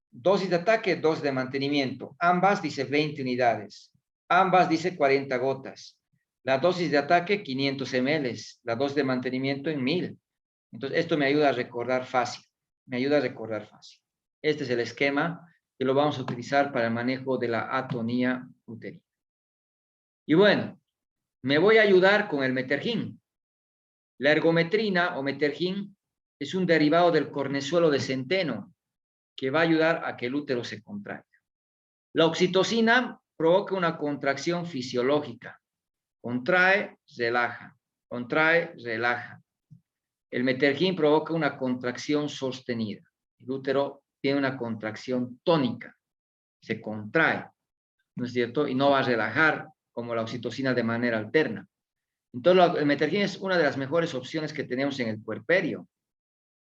Dosis de ataque, dosis de mantenimiento. Ambas dice 20 unidades. Ambas dice 40 gotas. La dosis de ataque, 500 ml. La dosis de mantenimiento en 1000. Entonces, esto me ayuda a recordar fácil. Me ayuda a recordar fácil. Este es el esquema que lo vamos a utilizar para el manejo de la atonía uterina. Y bueno, me voy a ayudar con el metergin. La ergometrina o metergin es un derivado del cornezuelo de centeno que va a ayudar a que el útero se contraiga. La oxitocina provoca una contracción fisiológica. Contrae, relaja. Contrae, relaja. El metergin provoca una contracción sostenida. El útero tiene una contracción tónica. Se contrae, ¿no es cierto? Y no va a relajar como la oxitocina de manera alterna. Entonces, el metergin es una de las mejores opciones que tenemos en el puerperio.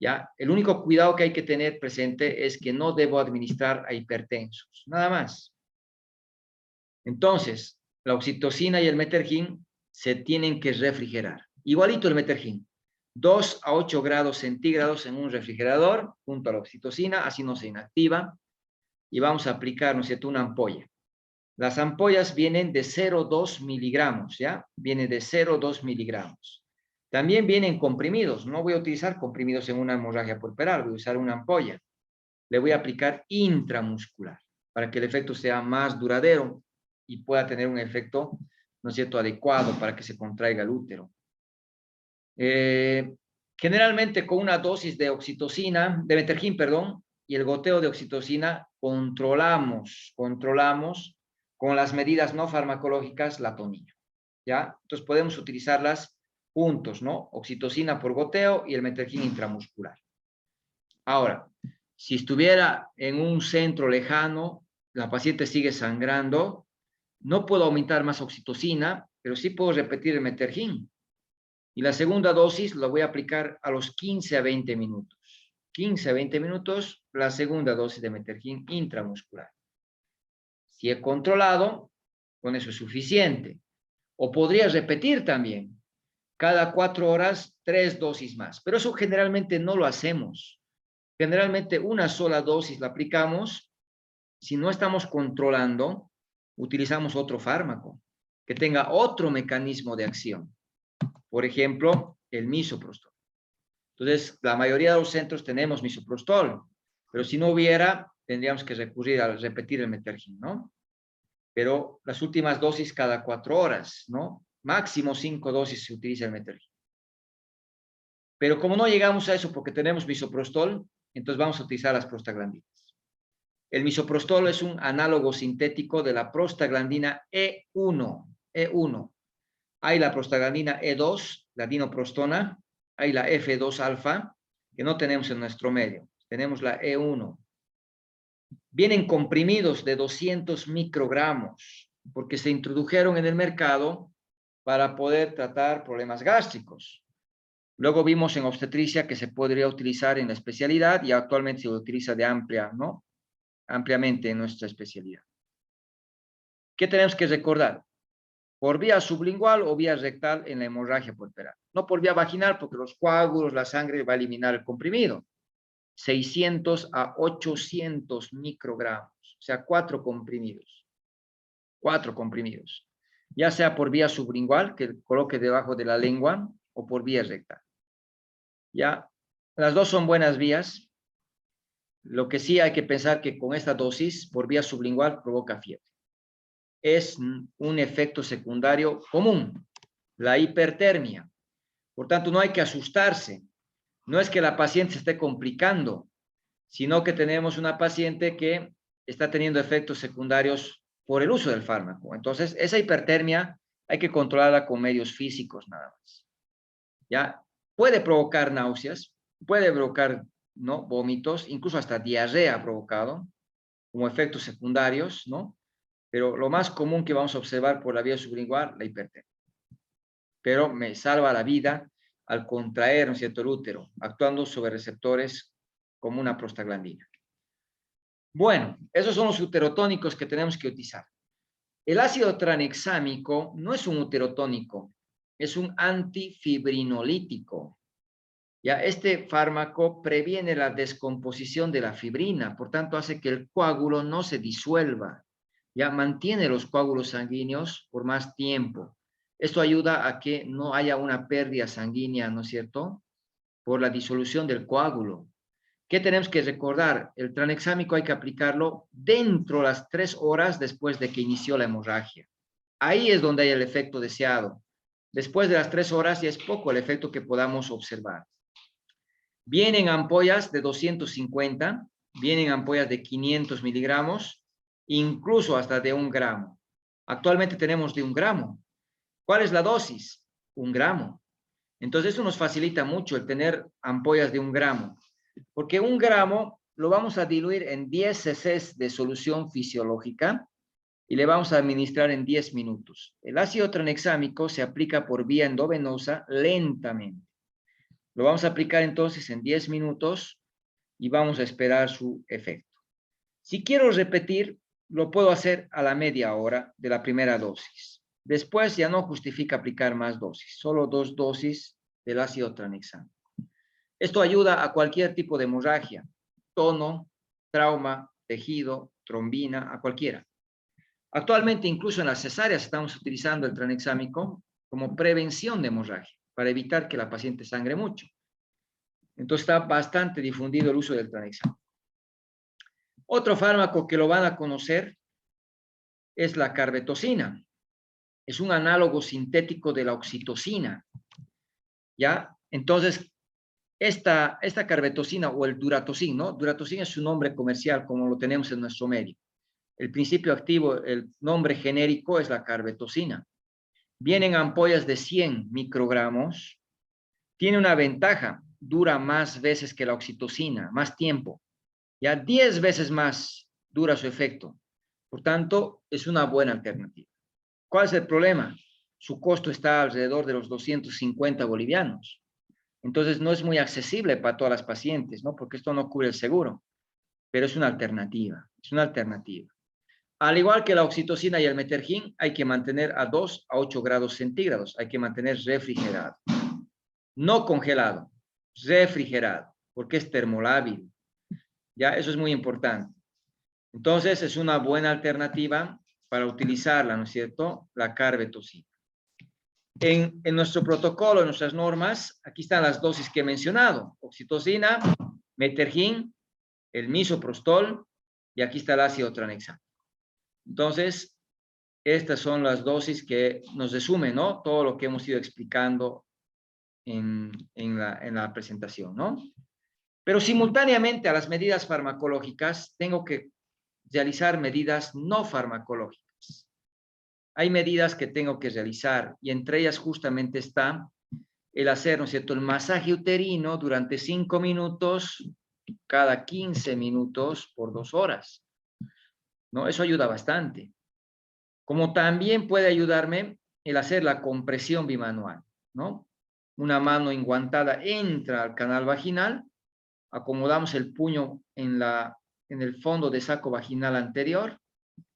¿Ya? El único cuidado que hay que tener presente es que no debo administrar a hipertensos, nada más. Entonces, la oxitocina y el metergin se tienen que refrigerar. Igualito el metergin, 2 a 8 grados centígrados en un refrigerador junto a la oxitocina, así no se inactiva. Y vamos a aplicar, ¿no es cierto?, una ampolla. Las ampollas vienen de 0,2 miligramos, ¿ya? Vienen de 0,2 miligramos. También vienen comprimidos. No voy a utilizar comprimidos en una hemorragia puerperal, voy a usar una ampolla. Le voy a aplicar intramuscular para que el efecto sea más duradero y pueda tener un efecto, ¿no es cierto?, adecuado para que se contraiga el útero. Generalmente con una dosis de oxitocina, de metergin, perdón, y el goteo de oxitocina, controlamos con las medidas no farmacológicas la atonía. ¿ya? Entonces podemos utilizarlas juntos, ¿no? Oxitocina por goteo y el Metergin intramuscular. Ahora, si estuviera en un centro lejano, la paciente sigue sangrando, no puedo aumentar más oxitocina, pero sí puedo repetir el Metergin. Y la segunda dosis la voy a aplicar a los 15 a 20 minutos. 15 a 20 minutos, la segunda dosis de Metergin intramuscular. Si he controlado, con eso es suficiente. O podría repetir también, cada 4 horas, 3 dosis más. Pero eso generalmente no lo hacemos. Generalmente una sola dosis la aplicamos. Si no estamos controlando, utilizamos otro fármaco que tenga otro mecanismo de acción. Por ejemplo, el misoprostol. Entonces, la mayoría de los centros tenemos misoprostol, pero si no hubiera, tendríamos que recurrir a repetir el Metergin, ¿no? Pero las últimas dosis cada 4 horas, ¿no? Máximo 5 dosis se utiliza el Metergin. Pero como no llegamos a eso porque tenemos misoprostol, entonces vamos a utilizar las prostaglandinas. El misoprostol es un análogo sintético de la prostaglandina E1. E1. Hay la prostaglandina E2, la dinoprostona, hay la F2 alfa, que no tenemos en nuestro medio. Tenemos la E1. Vienen comprimidos de 200 microgramos, porque se introdujeron en el mercado para poder tratar problemas gástricos. Luego vimos en obstetricia que se podría utilizar en la especialidad y actualmente se utiliza de ampliamente en nuestra especialidad. ¿Qué tenemos que recordar? Por vía sublingual o vía rectal en la hemorragia puerperal. No por vía vaginal, porque los coágulos, la sangre va a eliminar el comprimido. 600 a 800 microgramos, o sea, 4 comprimidos. 4 comprimidos. Ya sea por vía sublingual, que coloque debajo de la lengua, o por vía rectal. Ya, las dos son buenas vías. Lo que sí hay que pensar que con esta dosis, por vía sublingual, provoca fiebre. Es un efecto secundario común, la hipertermia. Por tanto, no hay que asustarse. No es que la paciente se esté complicando, sino que tenemos una paciente que está teniendo efectos secundarios por el uso del fármaco. Entonces, esa hipertermia hay que controlarla con medios físicos nada más. ¿Ya? Puede provocar náuseas, puede provocar, ¿no?, vómitos, incluso hasta diarrea ha provocado, como efectos secundarios, ¿no? Pero lo más común que vamos a observar por la vía sublingual, la hipertermia. Pero me salva la vida al contraer, ¿no es cierto?, el útero, actuando sobre receptores como una prostaglandina. Bueno, esos son los uterotónicos que tenemos que utilizar. El ácido tranexámico no es un uterotónico, es un antifibrinolítico. Ya, este fármaco previene la descomposición de la fibrina, por tanto hace que el coágulo no se disuelva. Ya mantiene los coágulos sanguíneos por más tiempo. Esto ayuda a que no haya una pérdida sanguínea, ¿no es cierto?, por la disolución del coágulo. ¿Qué tenemos que recordar? El tranexámico hay que aplicarlo dentro de las 3 horas después de que inició la hemorragia. Ahí es donde hay el efecto deseado. Después de las 3 horas ya es poco el efecto que podamos observar. Vienen ampollas de 250, vienen ampollas de 500 miligramos, incluso hasta de 1 gramo. Actualmente tenemos de 1 gramo. ¿Cuál es la dosis? 1 gramo. Entonces eso nos facilita mucho el tener ampollas de 1 gramo, porque 1 gramo lo vamos a diluir en 10 cc de solución fisiológica y le vamos a administrar en 10 minutos. El ácido tranexámico se aplica por vía endovenosa lentamente. Lo vamos a aplicar entonces en 10 minutos y vamos a esperar su efecto. Si quiero repetir, lo puedo hacer a la media hora de la primera dosis. Después ya no justifica aplicar más dosis, solo 2 dosis del ácido tranexámico. Esto ayuda a cualquier tipo de hemorragia, tono, trauma, tejido, trombina, a cualquiera. Actualmente, incluso en las cesáreas, estamos utilizando el tranexámico como prevención de hemorragia, para evitar que la paciente sangre mucho. Entonces está bastante difundido el uso del tranexámico. Otro fármaco que lo van a conocer es la carbetocina. Es un análogo sintético de la oxitocina. ¿Ya? Entonces, esta carbetocina o el duratocin, ¿no? Duratocin es su nombre comercial, como lo tenemos en nuestro medio. El principio activo, el nombre genérico es la carbetocina. Vienen ampollas de 100 microgramos. Tiene una ventaja, dura más veces que la oxitocina, más tiempo. Ya 10 veces más dura su efecto. Por tanto, es una buena alternativa. ¿Cuál es el problema? Su costo está alrededor de los 250 bolivianos. Entonces, no es muy accesible para todas las pacientes, ¿no? Porque esto no cubre el seguro, pero es una alternativa, es una alternativa. Al igual que la oxitocina y el metergin, hay que mantener a 2 a 8 grados centígrados, hay que mantener refrigerado. No congelado, refrigerado, porque es termolábil. Ya, eso es muy importante. Entonces, es una buena alternativa para utilizarla, ¿no es cierto? La carbetocina. En nuestro protocolo, en nuestras normas, aquí están las dosis que he mencionado. Oxitocina, metergin, el misoprostol, y aquí está el ácido tranexámico. Entonces, estas son las dosis que nos resumen, ¿no? Todo lo que hemos ido explicando en la presentación, ¿no? Pero simultáneamente a las medidas farmacológicas, tengo que realizar medidas no farmacológicas. Hay medidas que tengo que realizar y entre ellas justamente está el hacer, ¿no es cierto?, el masaje uterino durante 5 minutos cada 15 minutos por 2 horas, ¿no? Eso ayuda bastante. Como también puede ayudarme el hacer la compresión bimanual, ¿no? Una mano enguantada entra al canal vaginal, acomodamos el puño en el fondo de saco vaginal anterior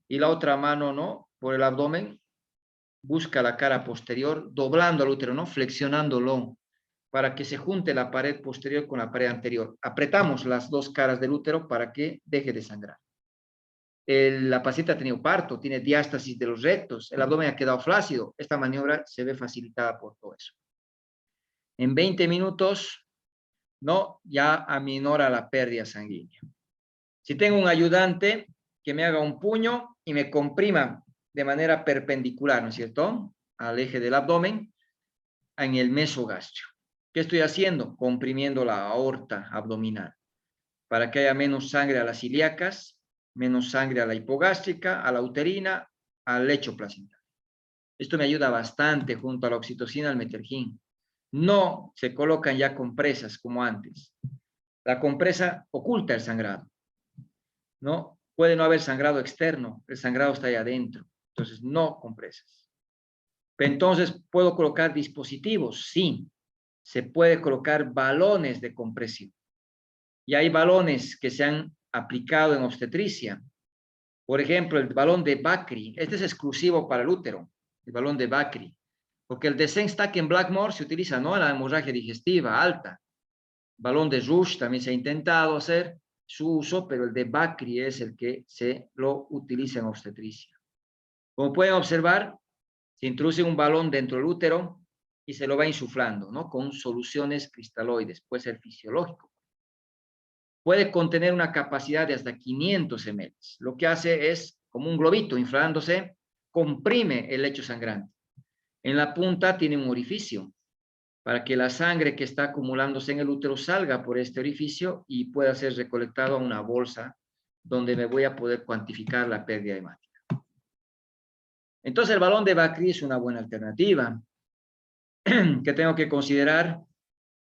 y la otra mano, ¿no?, por el abdomen, busca la cara posterior, doblando el útero, ¿no?, flexionándolo para que se junte la pared posterior con la pared anterior. Apretamos las dos caras del útero para que deje de sangrar. La paciente ha tenido parto, tiene diástasis de los rectos, el abdomen ha quedado flácido. Esta maniobra se ve facilitada por todo eso. En 20 minutos, ¿no?, ya aminora la pérdida sanguínea. Si tengo un ayudante, que me haga un puño y me comprima de manera perpendicular, ¿no es cierto?, al eje del abdomen, en el mesogastrio. ¿Qué estoy haciendo? Comprimiendo la aorta abdominal para que haya menos sangre a las ilíacas, menos sangre a la hipogástrica, a la uterina, al lecho placental. Esto me ayuda bastante junto a la oxitocina, al metergin. No se colocan ya compresas como antes. La compresa oculta el sangrado, ¿no? Puede no haber sangrado externo, el sangrado está ahí adentro. Entonces, no compresas. Entonces, ¿puedo colocar dispositivos? Sí. Se puede colocar balones de compresión. Y hay balones que se han aplicado en obstetricia. Por ejemplo, el balón de Bakri. Este es exclusivo para el útero, el balón de Bakri. Porque el de Senstack en Blackmore se utiliza, ¿no?, en la hemorragia digestiva alta. Balón de Rush también se ha intentado hacer su uso, pero el de Bakri es el que se lo utiliza en obstetricia. Como pueden observar, se introduce un balón dentro del útero y se lo va insuflando, ¿no?, con soluciones cristaloides. Puede ser fisiológico. Puede contener una capacidad de hasta 500 ml. Lo que hace es, como un globito inflándose, comprime el lecho sangrante. En la punta tiene un orificio para que la sangre que está acumulándose en el útero salga por este orificio y pueda ser recolectado a una bolsa donde me voy a poder cuantificar la pérdida hemática. Entonces, el balón de Bakri es una buena alternativa que tengo que considerar.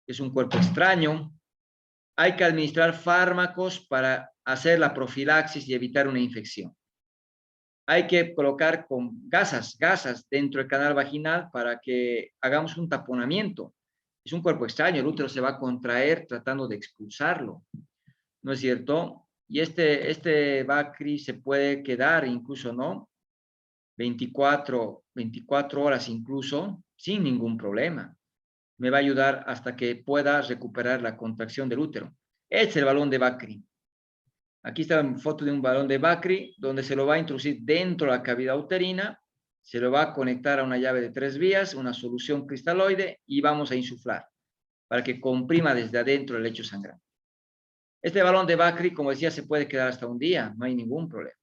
Es un cuerpo extraño. Hay que administrar fármacos para hacer la profilaxis y evitar una infección. Hay que colocar con gasas dentro del canal vaginal para que hagamos un taponamiento. Es un cuerpo extraño, el útero se va a contraer tratando de expulsarlo, ¿no es cierto? Y este Bakri se puede quedar incluso, ¿no?, 24 horas incluso, sin ningún problema. Me va a ayudar hasta que pueda recuperar la contracción del útero. Este es el balón de Bakri. Aquí está una foto de un balón de Bakri, donde se lo va a introducir dentro de la cavidad uterina, se lo va a conectar a una llave de 3 vías, una solución cristaloide, y vamos a insuflar para que comprima desde adentro el lecho sangrante. Este balón de Bakri, como decía, se puede quedar hasta un día, no hay ningún problema,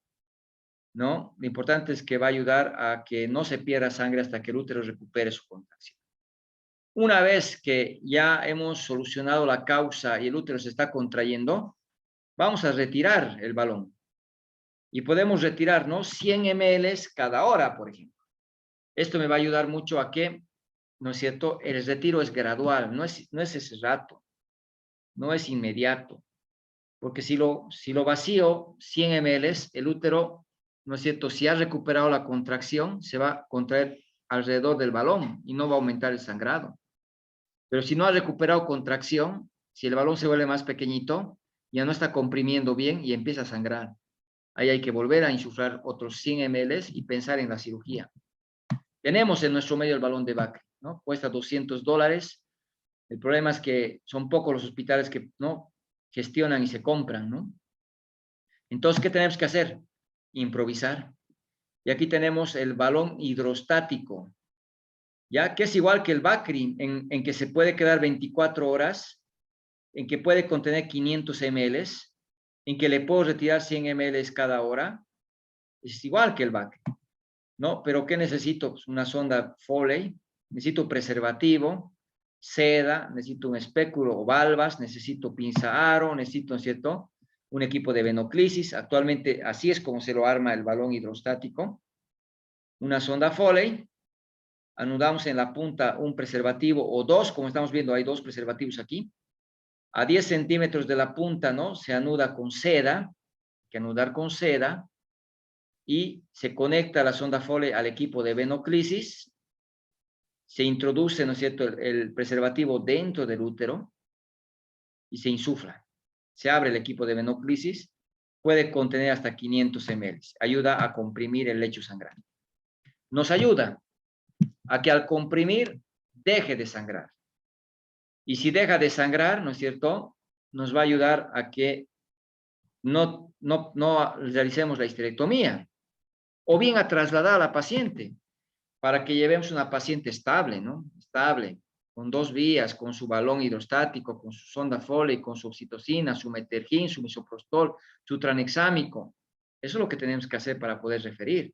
¿no? Lo importante es que va a ayudar a que no se pierda sangre hasta que el útero recupere su contracción. Una vez que ya hemos solucionado la causa y el útero se está contrayendo, vamos a retirar el balón. Y podemos retirar, ¿no?, 100 ml cada hora, por ejemplo. Esto me va a ayudar mucho a que, ¿no es cierto? El retiro es gradual, no es ese rato, no es inmediato. Porque si lo vacío 100 ml, el útero, ¿no es cierto? Si ha recuperado la contracción, se va a contraer alrededor del balón y no va a aumentar el sangrado. Pero si no ha recuperado contracción, si el balón se vuelve más pequeñito, ya no está comprimiendo bien y empieza a sangrar. Ahí hay que volver a insuflar otros 100 ml y pensar en la cirugía. Tenemos en nuestro medio el balón de Bakri, ¿no? Cuesta $200. El problema es que son pocos los hospitales que no gestionan y se compran, ¿no? Entonces, ¿qué tenemos que hacer? Improvisar. Y aquí tenemos el balón hidrostático, ya que es igual que el Bakri, en que se puede quedar 24 horas, en que puede contener 500 ml, en que le puedo retirar 100 ml cada hora. Es igual que el Bakri, ¿no? Pero ¿qué necesito? Pues una sonda Foley, necesito preservativo, seda, necesito un espéculo o valvas, necesito pinza aro, necesito, ¿no es cierto?, un equipo de venoclisis. Actualmente así es como se lo arma el balón hidrostático. Una sonda Foley, anudamos en la punta un preservativo o dos, como estamos viendo, hay dos preservativos aquí. A 10 centímetros de la punta, ¿no? Se anuda con seda, hay que anudar con seda, y se conecta la sonda Foley al equipo de venoclisis. Se introduce, ¿no es cierto?, el preservativo dentro del útero y se insufla. Se abre el equipo de venoclisis, puede contener hasta 500 ml. Ayuda a comprimir el lecho sangrante. Nos ayuda a que al comprimir deje de sangrar. Y si deja de sangrar, ¿no es cierto?, nos va a ayudar a que no realicemos la histerectomía, o bien a trasladar a la paciente para que llevemos una paciente estable, ¿no? Estable, con 2 vías, con su balón hidrostático, con su sonda Foley, con su oxitocina, su metergin, su misoprostol, su tranexámico. Eso es lo que tenemos que hacer para poder referir.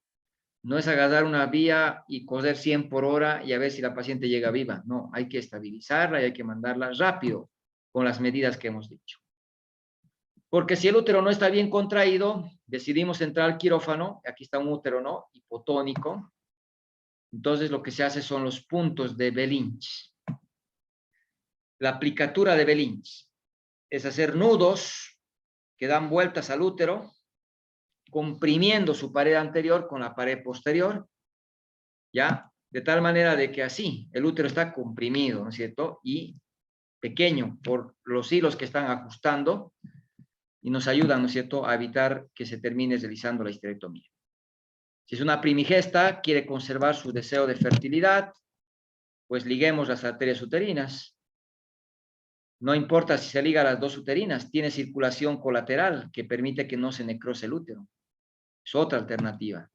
No es agarrar una vía y correr 100 por hora y a ver si la paciente llega viva. No, hay que estabilizarla y hay que mandarla rápido con las medidas que hemos dicho. Porque si el útero no está bien contraído, decidimos entrar al quirófano, aquí está un útero, ¿no?, hipotónico. Entonces lo que se hace son los puntos de Belinch. La aplicatura de Belinch es hacer nudos que dan vueltas al útero, comprimiendo su pared anterior con la pared posterior, ¿ya? De tal manera de que así el útero está comprimido, ¿no es cierto?, y pequeño por los hilos que están ajustando y nos ayudan, ¿no es cierto?, a evitar que se termine realizando la histerectomía. Si es una primigesta, quiere conservar su deseo de fertilidad, pues liguemos las arterias uterinas. No importa si se liga las dos uterinas, tiene circulación colateral que permite que no se necrose el útero. Es otra alternativa.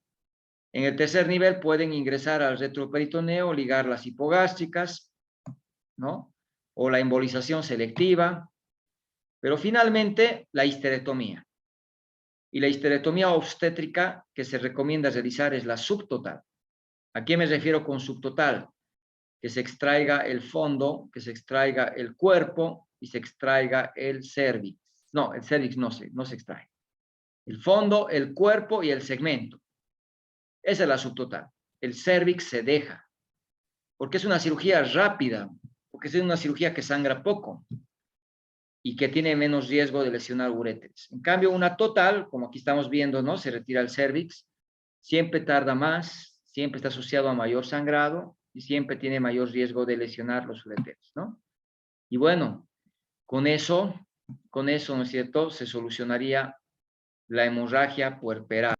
En el tercer nivel pueden ingresar al retroperitoneo, ligar las hipogástricas, ¿no?, o la embolización selectiva, pero finalmente la histerectomía. Y la histerectomía obstétrica que se recomienda realizar es la subtotal. ¿A qué me refiero con subtotal? Que se extraiga el fondo, que se extraiga el cuerpo y se extraiga el cérvix. No, el cérvix no se extrae. El fondo, el cuerpo y el segmento. Esa es la subtotal. El cérvix se deja, porque es una cirugía rápida, porque es una cirugía que sangra poco y que tiene menos riesgo de lesionar uréteres. En cambio, una total, como aquí estamos viendo, ¿no?, se retira el cérvix, siempre tarda más, siempre está asociado a mayor sangrado y siempre tiene mayor riesgo de lesionar los uréteres, ¿no? Y bueno, con eso, ¿no es cierto?, se solucionaría la hemorragia puerperal.